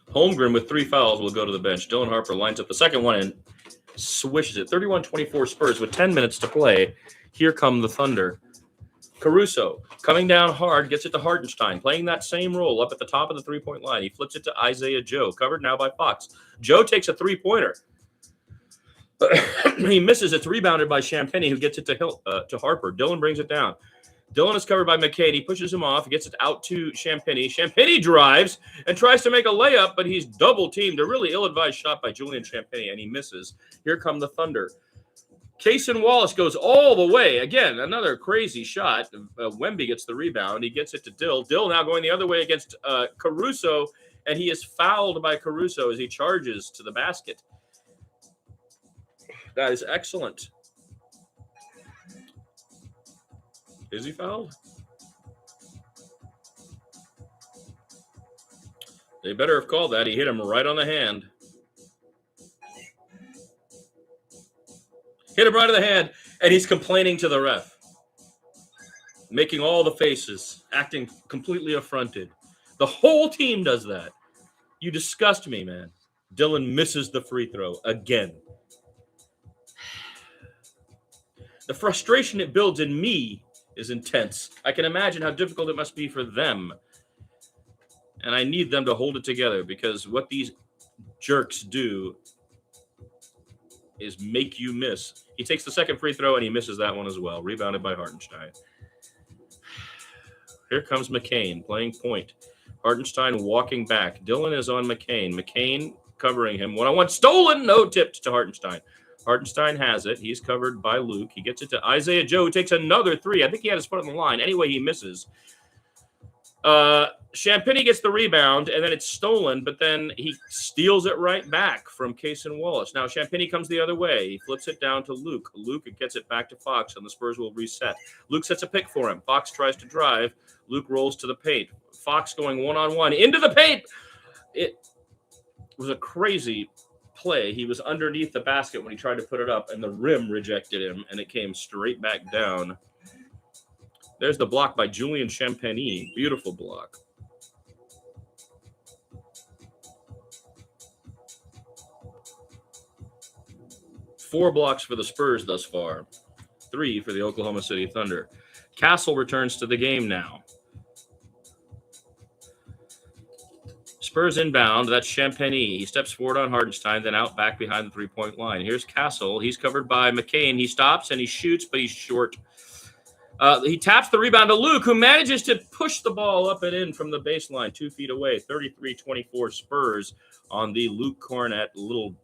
Holmgren with 3 fouls will go to the bench. Dylan Harper lines up the second one and swishes it. 31-24 Spurs with 10 minutes to play. Here come the Thunder. Caruso coming down hard, gets it to Hartenstein, playing that same role up at the top of the three-point line. He flips it to Isaiah Joe, covered now by Fox. Joe takes a three-pointer. He misses. It's rebounded by Champagny, who gets it to Harper. Dylan brings it down. Dylan is covered by McCade. He pushes him off, gets it out to Champagny. Champagny drives and tries to make a layup, but he's double-teamed. A really ill-advised shot by Julian Champagny, and he misses. Here come the Thunder. Cason Wallace goes all the way. Again, another crazy shot. Wemby gets the rebound. He gets it to Dill. Dill now going the other way against Caruso, and he is fouled by Caruso as he charges to the basket. That is excellent. Is he fouled? They better have called that. He hit him right on the hand. Hit him right on the hand, and he's complaining to the ref. Making all the faces, acting completely affronted. The whole team does that. You disgust me, man. Dylan misses the free throw again. The frustration it builds in me is intense. I can imagine how difficult it must be for them. And I need them to hold it together, because what these jerks do is make you miss. He takes the second free throw and he misses that one as well. Rebounded by Hartenstein. Here comes McCain playing point. Hartenstein walking back. Dylan is on McCain. McCain covering him. 1-on-1 stolen. No, tipped to Hartenstein. Hartenstein has it. He's covered by Luke. He gets it to Isaiah Joe, who takes another 3. I think he had his foot on the line. Anyway, he misses. Champagny gets the rebound, and then it's stolen, but then he steals it right back from Cason Wallace. Now, Champagny comes the other way. He flips it down to Luke. Luke gets it back to Fox, and the Spurs will reset. Luke sets a pick for him. Fox tries to drive. Luke rolls to the paint. Fox going 1-on-1 into the paint. It was a crazy play. He was underneath the basket when he tried to put it up, and the rim rejected him, and it came straight back down. There's the block by Julian Champagny. Beautiful block. Four blocks for the Spurs thus far. 3 for the Oklahoma City Thunder. Castle returns to the game now. Spurs inbound. That's Champagny. He steps forward on Hartenstein, then out back behind the three-point line. Here's Castle. He's covered by McCain. He stops and he shoots, but he's short. He taps the rebound to Luke, who manages to push the ball up and in from the baseline, 2 feet away. 33-24 Spurs on the Luke Cornett little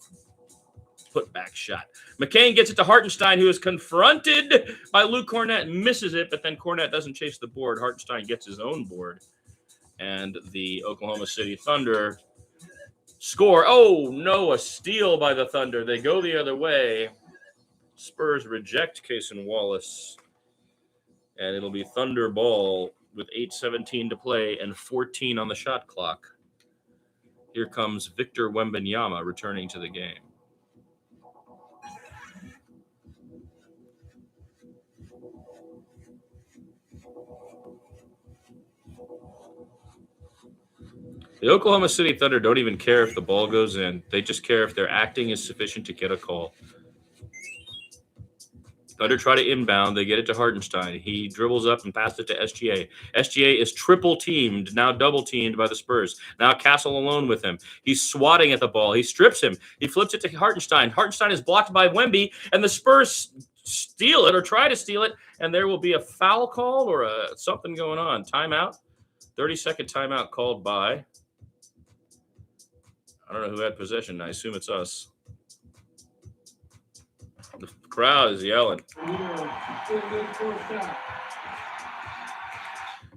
putback shot. McCain gets it to Hartenstein, who is confronted by Luke Cornett, misses it, but then Cornett doesn't chase the board. Hartenstein gets his own board. And the Oklahoma City Thunder score. Oh, no, a steal by the Thunder. They go the other way. Spurs reject Cason Wallace. And it'll be Thunder ball with 8:17 to play and 14 on the shot clock. Here comes Victor Wembanyama returning to the game. The Oklahoma City Thunder don't even care if the ball goes in. They just care if their acting is sufficient to get a call. Thunder try to inbound. They get it to Hartenstein. He dribbles up and passes it to SGA. SGA is triple teamed, now double teamed by the Spurs. Now Castle alone with him. He's swatting at the ball. He strips him. He flips it to Hartenstein. Hartenstein is blocked by Wemby, and the Spurs steal it or try to steal it, and there will be a foul call or something going on. Timeout. 30-second timeout called by, I don't know who had possession. I assume it's us. The crowd is yelling.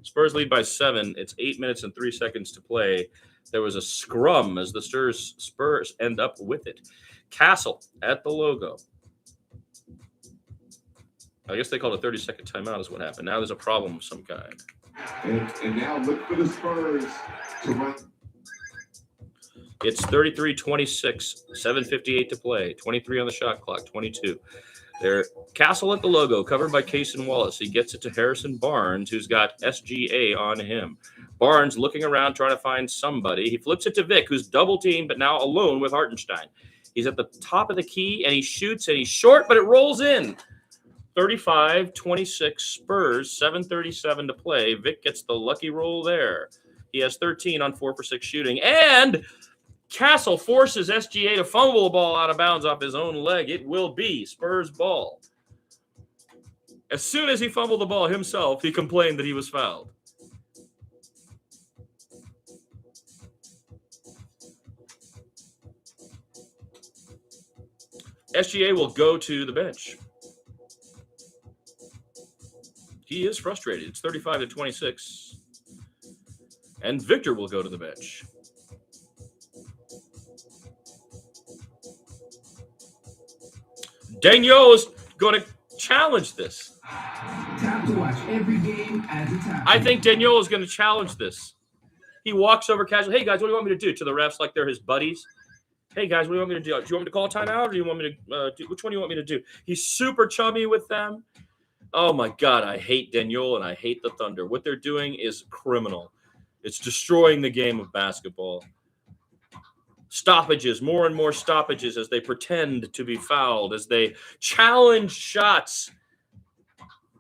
Spurs lead by 7. It's 8 minutes and 3 seconds to play. There was a scrum as the Spurs end up with it. Castle at the logo. I guess they called a 30-second timeout is what happened. Now there's a problem of some kind. And now look for the Spurs to run. It's 33-26, 7:58 to play, 23 on the shot clock, 22. They're Castle at the logo, covered by Cason Wallace. He gets it to Harrison Barnes, who's got SGA on him. Barnes looking around, trying to find somebody. He flips it to Vic, who's double-teamed, but now alone with Hartenstein. He's at the top of the key, and he shoots, and he's short, but it rolls in. 35-26 Spurs, 7:37 to play. Vic gets the lucky roll there. He has 13 on 4 for 6 shooting, and Castle forces SGA to fumble the ball out of bounds off his own leg. It will be Spurs ball. As soon as he fumbled the ball himself, he complained that he was fouled. SGA will go to the bench. He is frustrated. It's 35-26. And Victor will go to the bench. Daniel is going to challenge this. Tap to watch every game as it's happening. I think Daniel is going to challenge this. He walks over casually. Hey, guys, what do you want me to do? To the refs like they're his buddies. Hey, guys, what do you want me to do? Do you want me to call a timeout or do you want me to do? Which one do you want me to do? He's super chummy with them. Oh, my God, I hate Daniel and I hate the Thunder. What they're doing is criminal. It's destroying the game of basketball. Stoppages, more and more stoppages as they pretend to be fouled, as they challenge shots.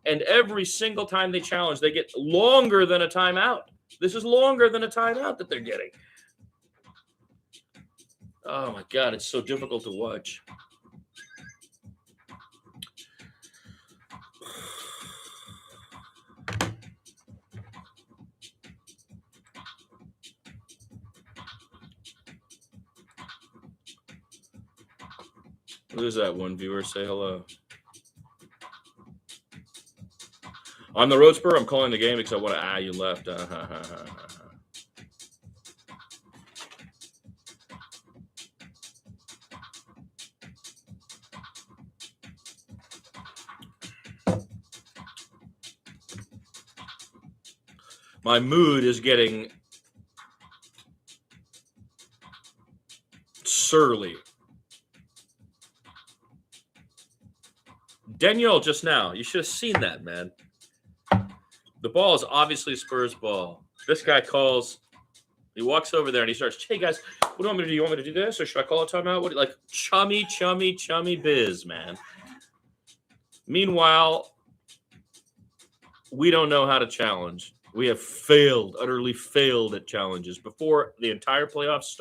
And every single time they challenge, they get longer than a timeout. This is longer than a timeout that they're getting. Oh, my God, it's so difficult to watch. Who's that one viewer? Say hello. On the Road Spur, I'm calling the game because I want to. You left. My mood is getting surly. Daniel just now. You should have seen that, man. The ball is obviously Spurs ball. This guy calls. He walks over there and he starts, hey, guys, what do you want me to do? You want me to do this or should I call a timeout? What, like chummy biz, man. Meanwhile, we don't know how to challenge. We have utterly failed at challenges. Before the entire playoffs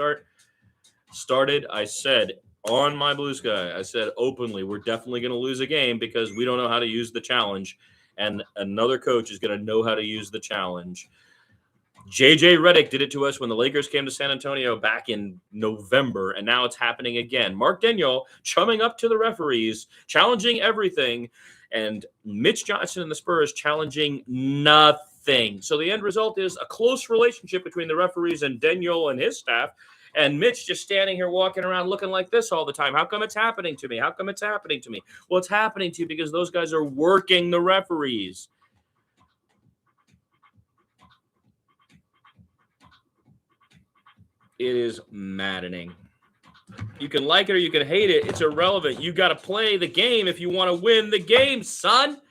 started, I said on my Blue Sky, I said openly, we're definitely going to lose a game because we don't know how to use the challenge. And another coach is going to know how to use the challenge. JJ Redick did it to us when the Lakers came to San Antonio back in November, and now it's happening again. Mark Daniel chumming up to the referees, challenging everything, and Mitch Johnson and the Spurs challenging nothing. So the end result is a close relationship between the referees and Daniel and his staff, and Mitch just standing here walking around looking like this all the time. How come it's happening to me? How come it's happening to me? Well, it's happening to you because those guys are working the referees. It is maddening. You can like it or you can hate it. It's irrelevant. You got to play the game if you want to win the game, son.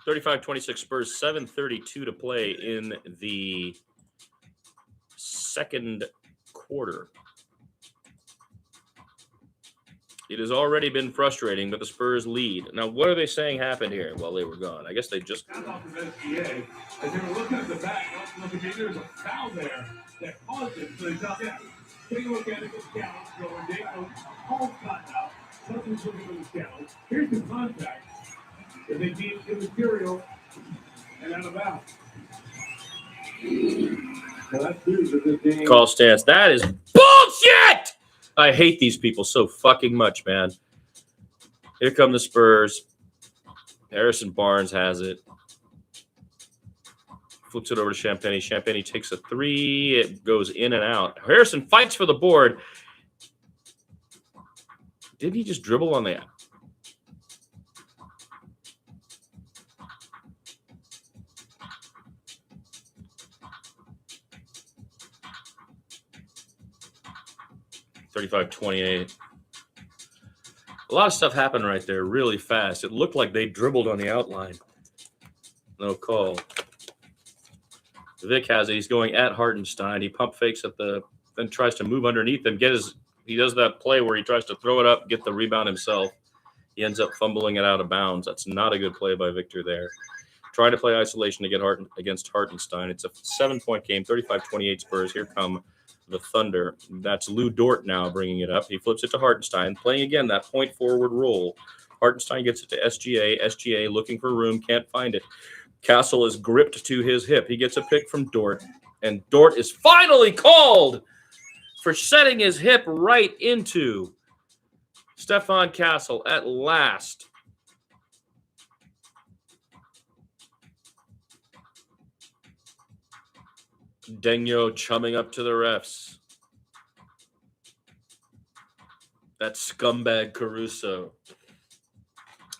(35-26) Spurs, 7:32 to play in the second quarter. It has already been frustrating, but the Spurs lead. Now, what are they saying happened here while they were gone? I guess they just... As they were looking at the back, there was a foul there that caused it. So they thought, yeah, take a look at it, the count, going down, all cut out. Something's looking at the count. Here's the contact. If they deem immaterial and out of bounds. Call stance. That is bullshit! I hate these people so fucking much, man. Here come the Spurs. Harrison Barnes has it. Flips it over to Champagny. Champagny takes a three. It goes in and out. Harrison fights for the board. Didn't he just dribble on the... 35-28. A lot of stuff happened right there really fast. It looked like they dribbled on the outline. No call. Vic has it. He's going at Hartenstein. He pump fakes at then tries to move underneath him. He does that play where he tries to throw it up, get the rebound himself. He ends up fumbling it out of bounds. That's not a good play by Victor there. Trying to play isolation to get against Hartenstein. It's a 7-point game, 35-28 Spurs. Here come the Thunder. That's Lou Dort now bringing it up. He flips it to Hartenstein, playing again that point forward role. Hartenstein gets it to SGA. SGA looking for room, can't find it. Castle is gripped to his hip. He gets a pick from Dort, and Dort is finally called for setting his hip right into Stefan Castle at last. Degno chumming up to the refs. That scumbag Caruso.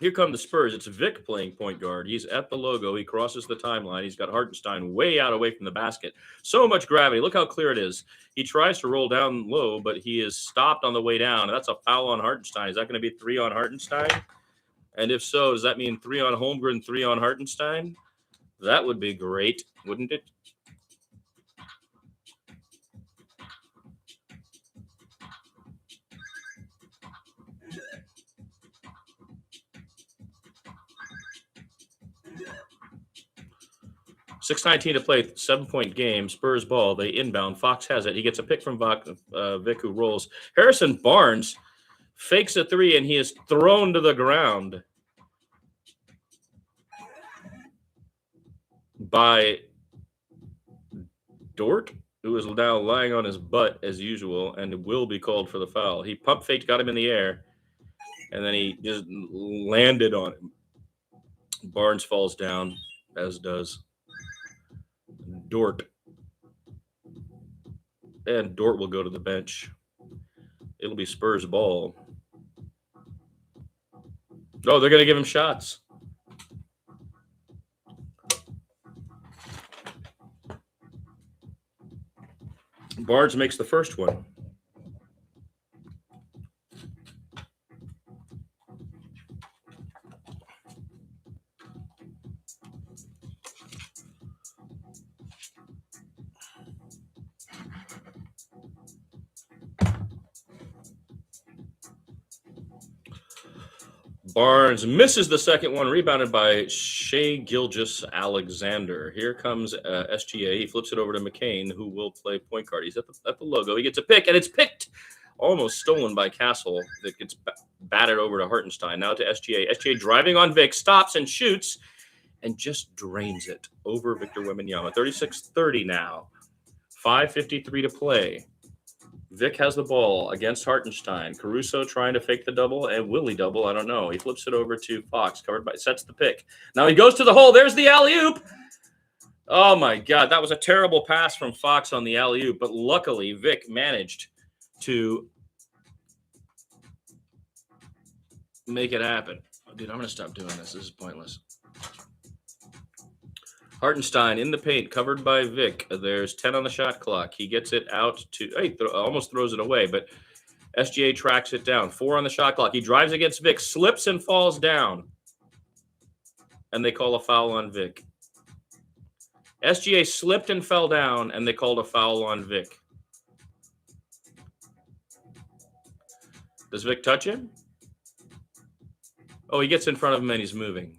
Here come the Spurs. It's Vic playing point guard. He's at the logo. He crosses the timeline. He's got Hartenstein way out away from the basket. So much gravity. Look how clear it is. He tries to roll down low, but he is stopped on the way down. That's a foul on Hartenstein. Is that going to be 3 on Hartenstein? And if so, does that mean 3 on Holmgren, 3 on Hartenstein? That would be great, wouldn't it? .6:19 to play, 7-point game. Spurs ball. They inbound. Fox has it. He gets a pick from Vic, who rolls. Harrison Barnes fakes a three, and he is thrown to the ground by Dort, who is now lying on his butt as usual and will be called for the foul. He pump faked, got him in the air, and then he just landed on him. Barnes falls down, as does Dort. And Dort will go to the bench. It'll be Spurs ball. Oh, they're going to give him shots. Barnes makes the first one. Barnes misses the second one, rebounded by Shai Gilgeous-Alexander. Here comes SGA. He flips it over to McCain, who will play point guard. He's at the logo. He gets a pick, and it's picked, almost stolen by Castle. That gets batted over to Hartenstein. Now to SGA. SGA driving on Vic, stops and shoots, and just drains it over Victor Wembanyama. 36-30 now. 5:53 to play. Vic has the ball against Hartenstein. Caruso trying to fake the double, and will he double? I don't know. He flips it over to Fox, sets the pick. Now he goes to the hole. There's the alley-oop. Oh, my God. That was a terrible pass from Fox on the alley-oop, but luckily Vic managed to make it happen. Oh, dude, I'm going to stop doing this. This is pointless. Hartenstein in the paint, covered by Vic. There's 10 on the shot clock. He gets it out to, almost throws it away, but SGA tracks it down. 4 on the shot clock. He drives against Vic, slips and falls down. And they call a foul on Vic. SGA slipped and fell down, and they called a foul on Vic. Does Vic touch him? Oh, he gets in front of him and he's moving.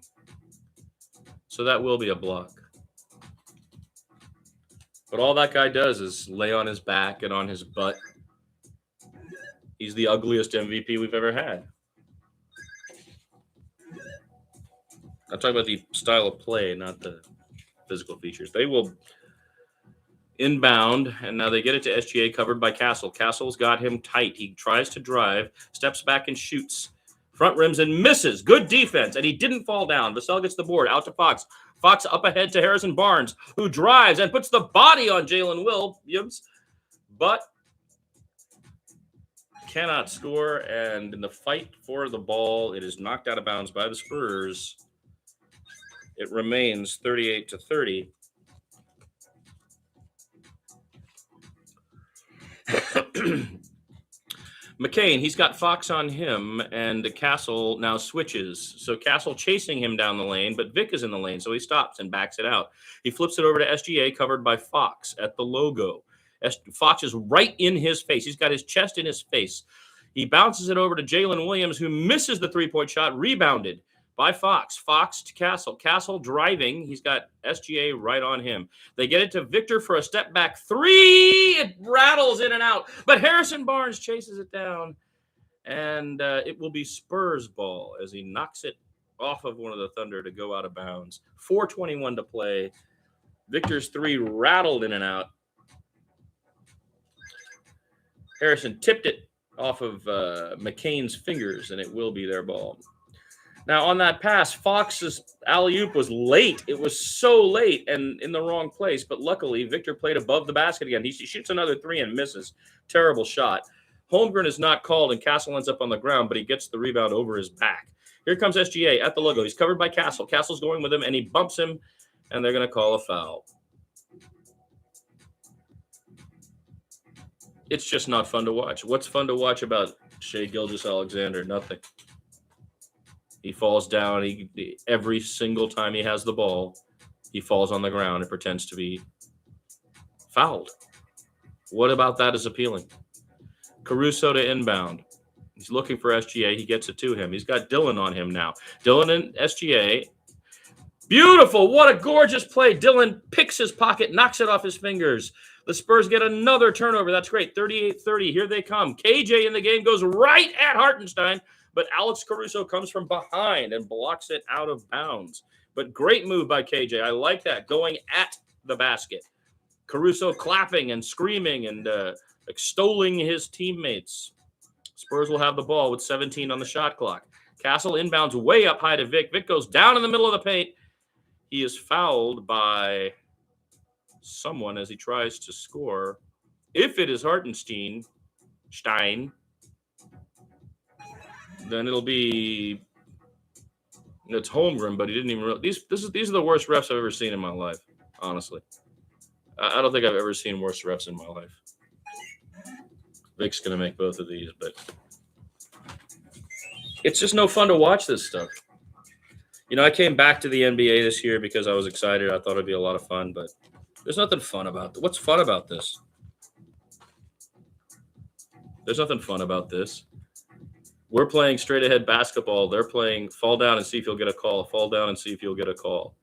So that will be a block. But all that guy does is lay on his back and on his butt. He's the ugliest MVP we've ever had. I'm talking about the style of play, not the physical features. They will inbound, and now they get it to SGA, covered by Castle. Castle's got him tight. He tries to drive, steps back and shoots. Front rims and misses. Good defense, and he didn't fall down. Vassell gets the board, out to Fox. Fox up ahead to Harrison Barnes, who drives and puts the body on Jalen Williams, but cannot score. And in the fight for the ball, it is knocked out of bounds by the Spurs. It remains 38-30. McCain, he's got Fox on him, and Castle now switches. So Castle chasing him down the lane, but Vic is in the lane, so he stops and backs it out. He flips it over to SGA, covered by Fox at the logo. Fox is right in his face. He's got his chest in his face. He bounces it over to Jalen Williams, who misses the three-point shot, rebounded by Fox. Fox to Castle. Castle driving. He's got SGA right on him. They get it to Victor for a step back three. It rattles in and out, but Harrison Barnes chases it down, and it will be Spurs ball as he knocks it off of one of the Thunder to go out of bounds. 4:21 to play. Victor's three rattled in and out. Harrison tipped it off of McCain's fingers, and it will be their ball. Now, on that pass, Fox's alley-oop was late. It was so late and in the wrong place. But luckily, Victor played above the basket again. He shoots another three and misses. Terrible shot. Holmgren is not called, and Castle ends up on the ground, but he gets the rebound over his back. Here comes SGA at the logo. He's covered by Castle. Castle's going with him, and he bumps him, and they're going to call a foul. It's just not fun to watch. What's fun to watch about Shai Gilgeous-Alexander? Nothing. He falls down. Every single time he has the ball, he falls on the ground and pretends to be fouled. What about that is appealing? Caruso to inbound. He's looking for SGA. He gets it to him. He's got Dillon on him now. Dillon and SGA. Beautiful. What a gorgeous play. Dillon picks his pocket, knocks it off his fingers. The Spurs get another turnover. That's great. 38-30. Here they come. KJ in the game goes right at Hartenstein, but Alex Caruso comes from behind and blocks it out of bounds. But great move by KJ. I like that, going at the basket. Caruso clapping and screaming and extolling his teammates. Spurs will have the ball with 17 on the shot clock. Castle inbounds way up high to Vic. Vic goes down in the middle of the paint. He is fouled by someone as he tries to score. If it is Hartenstein, then it'll be it's Holmgren, but he didn't even realize. These are the worst refs I've ever seen in my life, honestly. I don't think I've ever seen worse refs in my life. Vic's going to make both of these, but it's just no fun to watch this stuff. You know, I came back to the NBA this year because I was excited. I thought it'd be a lot of fun, but there's nothing fun about it. What's fun about this? There's nothing fun about this. We're playing straight ahead basketball. They're playing fall down and see if you'll get a call. Fall down and see if you'll get a call.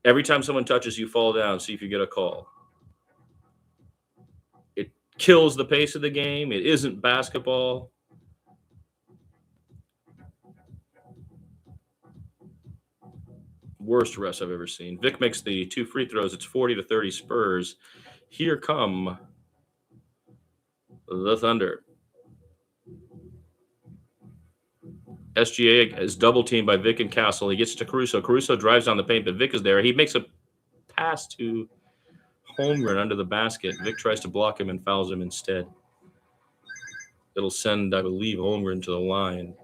Every time someone touches you, fall down, see if you get a call. It kills the pace of the game. It isn't basketball. Worst refs I've ever seen. Vic makes the 2 free throws. It's 40-30 Spurs. Here come the Thunder. SGA is double teamed by Vic and Castle. He gets to Caruso. Caruso drives down the paint, but Vic is there. He makes a pass to Holmgren under the basket. Vic tries to block him and fouls him instead. It'll send, I believe, Holmgren to the line.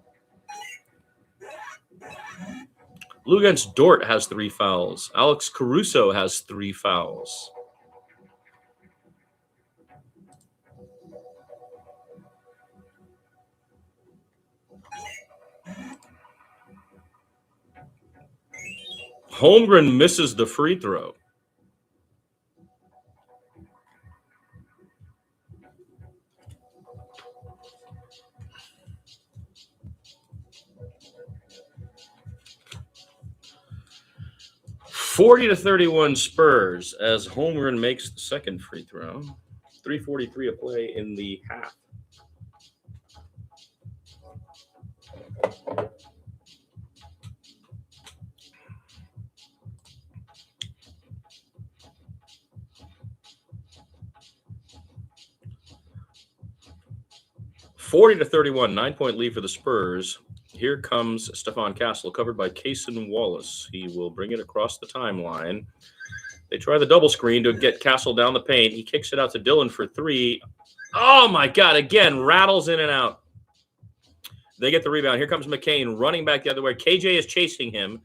Luguentz Dort has 3 fouls. Alex Caruso has 3 fouls. Holmgren misses the free throw. 40-31 Spurs as Holmgren makes the second free throw. 3:43 to play in the half. (40-31), 9-point lead for the Spurs. Here comes Stephon Castle, covered by Cason Wallace. He will bring it across the timeline. They try the double screen to get Castle down the paint. He kicks it out to Dillon for three. Oh, my God. Again, rattles in and out. They get the rebound. Here comes McCain running back the other way. KJ is chasing him.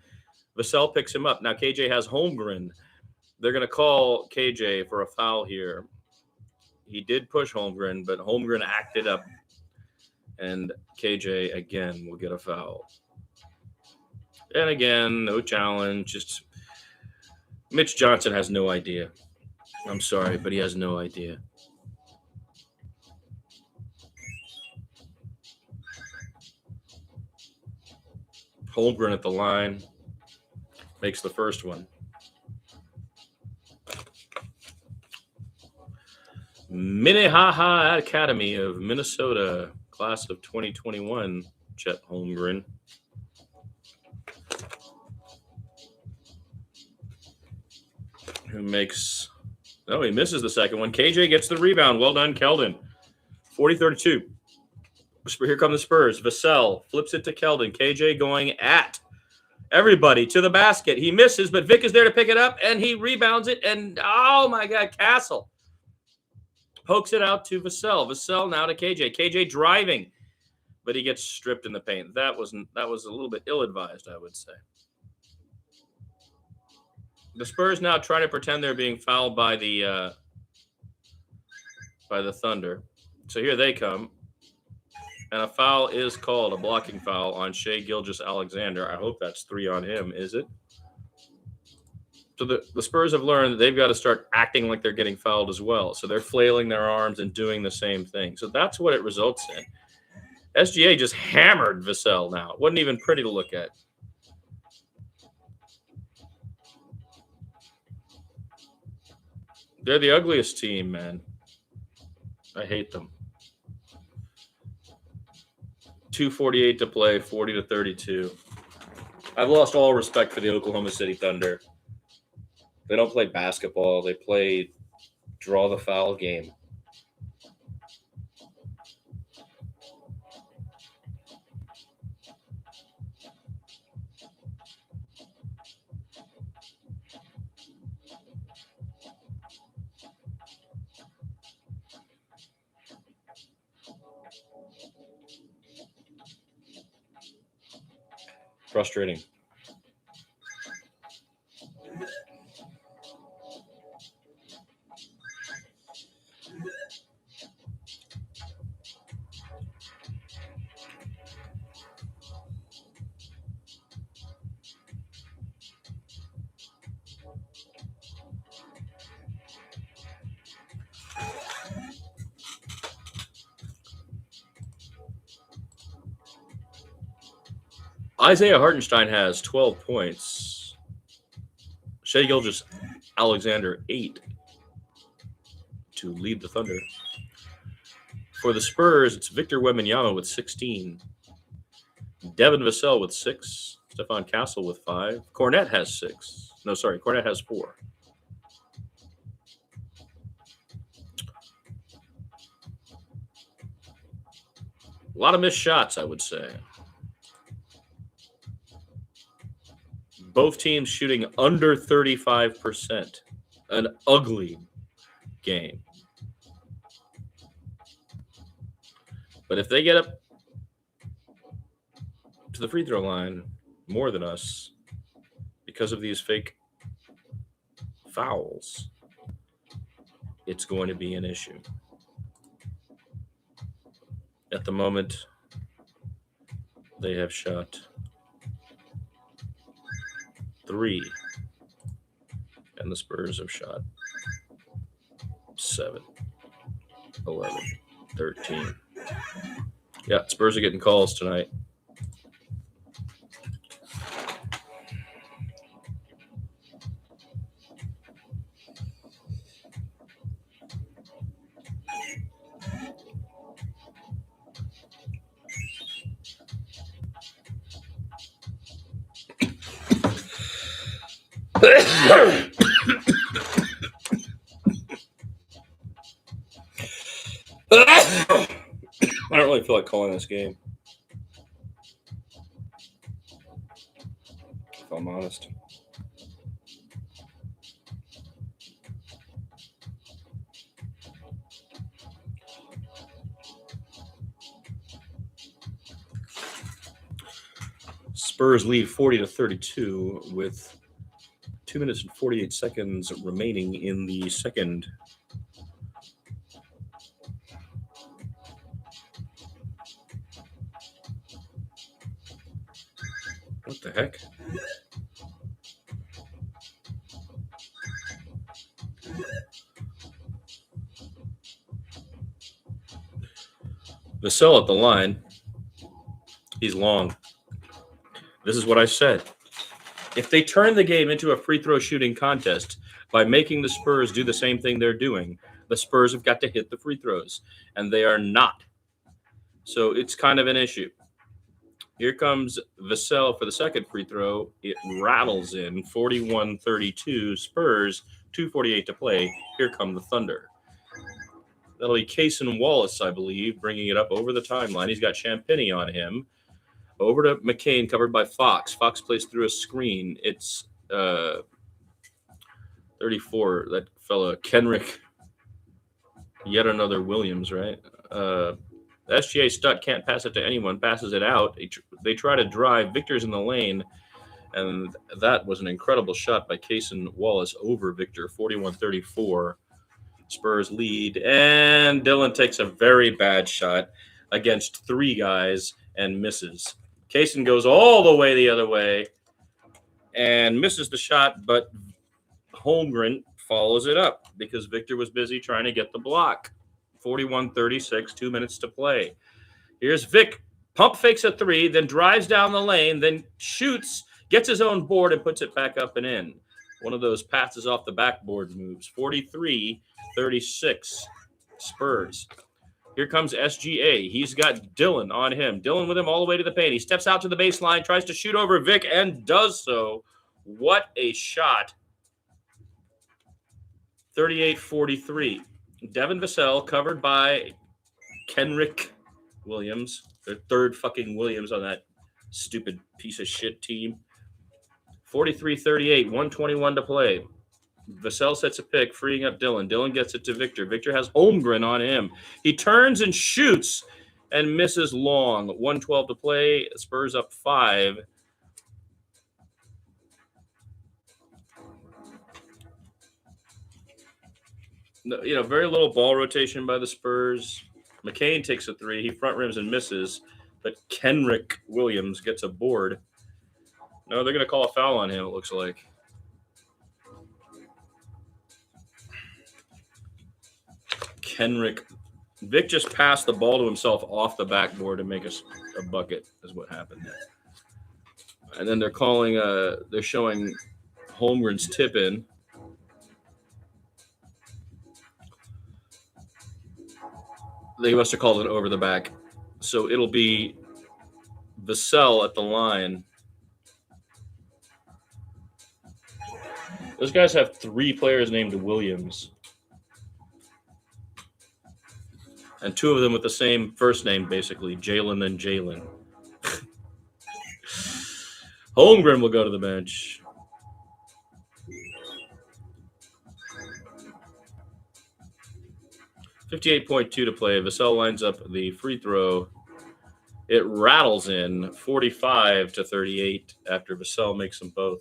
Vassell picks him up. Now KJ has Holmgren. They're going to call KJ for a foul here. He did push Holmgren, but Holmgren acted up. And KJ, again, will get a foul. And again, no challenge. Just Mitch Johnson has no idea. I'm sorry, but he has no idea. Holmgren at the line. Makes the first one. Minnehaha Academy of Minnesota, class of 2021, Chet Holmgren. Who makes... Oh, he misses the second one. KJ gets the rebound. Well done, Keldon. 40-32. Here come the Spurs. Vassell flips it to Keldon. KJ going at everybody to the basket. He misses, but Vic is there to pick it up, and he rebounds it. And, oh, my God, Castle pokes it out to Vassell. Vassell now to KJ. KJ driving, but he gets stripped in the paint. That was a little bit ill-advised, I would say. The Spurs now try to pretend they're being fouled by the Thunder. So here they come. And a foul is called, a blocking foul on Shai Gilgeous-Alexander. I hope that's 3 on him, is it? So the Spurs have learned that they've got to start acting like they're getting fouled as well. So they're flailing their arms and doing the same thing. So that's what it results in. SGA just hammered Vassell now. It wasn't even pretty to look at. They're the ugliest team, man. I hate them. 2:48 to play, 40-32. I've lost all respect for the Oklahoma City Thunder. They don't play basketball. They play draw the foul game. Frustrating. Isaiah Hartenstein has 12 points. Shai Gilgeous-Alexander, 8 to lead the Thunder. For the Spurs, it's Victor Wembanyama with 16. Devin Vassell with 6. Stephon Castle with 5. Cornette has 6. No, sorry, Cornette has 4. A lot of missed shots, I would say. Both teams shooting under 35%. An ugly game. But if they get up to the free throw line more than us because of these fake fouls, it's going to be an issue. At the moment, they have shot 3, and the Spurs have shot 7, 11, 13. Yeah, Spurs are getting calls tonight. I don't really feel like calling this game, if I'm honest. Spurs lead 40-32 with 2 minutes and 48 seconds remaining in the second. What the heck? Vassell at the line. He's long. This is what I said. If they turn the game into a free throw shooting contest by making the Spurs do the same thing they're doing, the Spurs have got to hit the free throws, and they are not. So it's kind of an issue. Here comes Vassell for the second free throw. It rattles in 41-32. Spurs, 2:48 to play. Here come the Thunder. That'll be Cason Wallace, I believe, bringing it up over the timeline. He's got Champagnie on him. Over to McCain, covered by Fox. Fox plays through a screen. It's 34. That fella, Kenrick. Yet another Williams, right? SGA Stutt can't pass it to anyone. Passes it out. They try to drive. Victor's in the lane. And that was an incredible shot by Cason Wallace over Victor. 41-34. Spurs lead. And Dillon takes a very bad shot against three guys and misses. Cason goes all the way the other way and misses the shot, but Holmgren follows it up because Victor was busy trying to get the block. 41-36, 2 minutes to play. Here's Vic. Pump fakes a three, then drives down the lane, then shoots, gets his own board, and puts it back up and in. One of those passes off the backboard moves. 43-36, Spurs. Here comes SGA. He's got Dillon on him. Dillon with him all the way to the paint. He steps out to the baseline, tries to shoot over Vic, and does so. What a shot. 38-43. Devin Vassell covered by Kenrick Williams. Their third fucking Williams on that stupid piece of shit team. 43-38, 1:21 to play. Vassell sets a pick, freeing up Dillon. Dillon gets it to Victor. Victor has Holmgren on him. He turns and shoots and misses long. 1:12 to play. Spurs up 5. Very little ball rotation by the Spurs. McCain takes a three. He front rims and misses, but Kenrick Williams gets a board. No, they're going to call a foul on him, it looks like. Kenrick. Vic just passed the ball to himself off the backboard to make a bucket is what happened there. And then they're showing Holmgren's tip in. They must have called it over the back. So it'll be Vassell at the line. Those guys have 3 players named Williams. And 2 of them with the same first name, basically, Jalen and Jalen. Holmgren will go to the bench. .52 to play. Vassell lines up the free throw. It rattles in 45-38 after Vassell makes them both.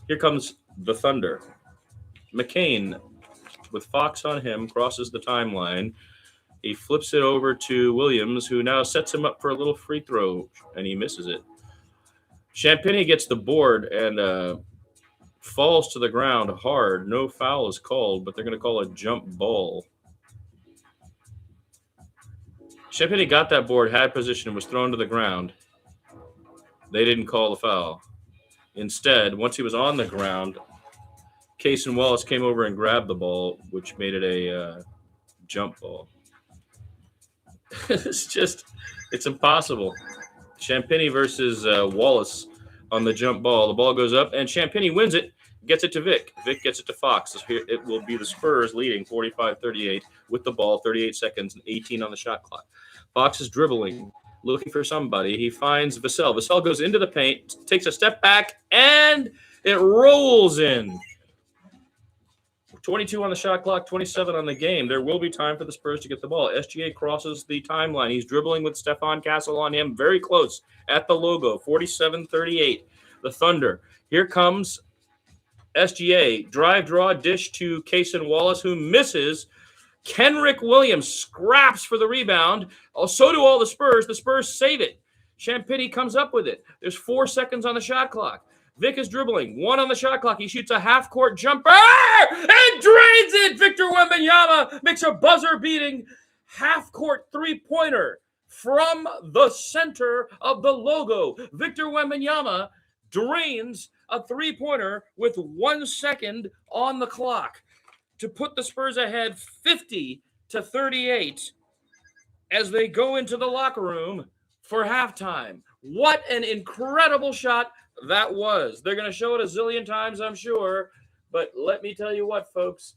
Here comes the Thunder. McCain, with Fox on him, crosses the timeline. He flips it over to Williams, who now sets him up for a little free throw, and he misses it. Champagnie gets the board and falls to the ground hard. No foul is called, but they're going to call a jump ball. Champagnie got that board, had position, was thrown to the ground. They didn't call the foul. Instead, once he was on the ground, Cason Wallace came over and grabbed the ball, which made it a jump ball. It's impossible. Champagnie versus Wallace on the jump ball. The ball goes up, and Champagnie wins it. gets it to Vic. Vic gets it to Fox. So here it will be the Spurs leading 45-38 with the ball, 38 seconds and 18 on the shot clock. Fox is dribbling, looking for somebody. He finds Vassell. Vassell goes into the paint, takes a step back, and it rolls in. 22 on the shot clock, 27 on the game. There will be time for the Spurs to get the ball. SGA crosses the timeline. He's dribbling with Stephon Castle on him, very close at the logo, 47-38. The Thunder. Here comes SGA. Drive, draw, dish to Cason Wallace, who misses. Kenrick Williams scraps for the rebound. Oh, so do all the Spurs. The Spurs save it. Champagny comes up with it. There's 4 seconds on the shot clock. Vic is dribbling. 1 on the shot clock. He shoots a half-court jumper and drains it. Victor Wembanyama makes a buzzer-beating half-court three-pointer from the center of the logo. Victor Wembanyama drains a three-pointer with 1 second on the clock to put the Spurs ahead 50-38 as they go into the locker room for halftime. What an incredible shot that was. They're going to show it a zillion times, I'm sure. But let me tell you what, folks,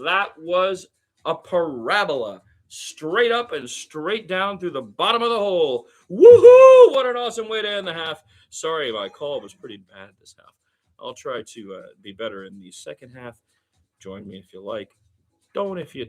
that was a parabola. Straight up and straight down through the bottom of the hole. Woohoo! What an awesome way to end the half. Sorry, my call was pretty bad this half. I'll try to be better in the second half. Join me if you like. Don't if you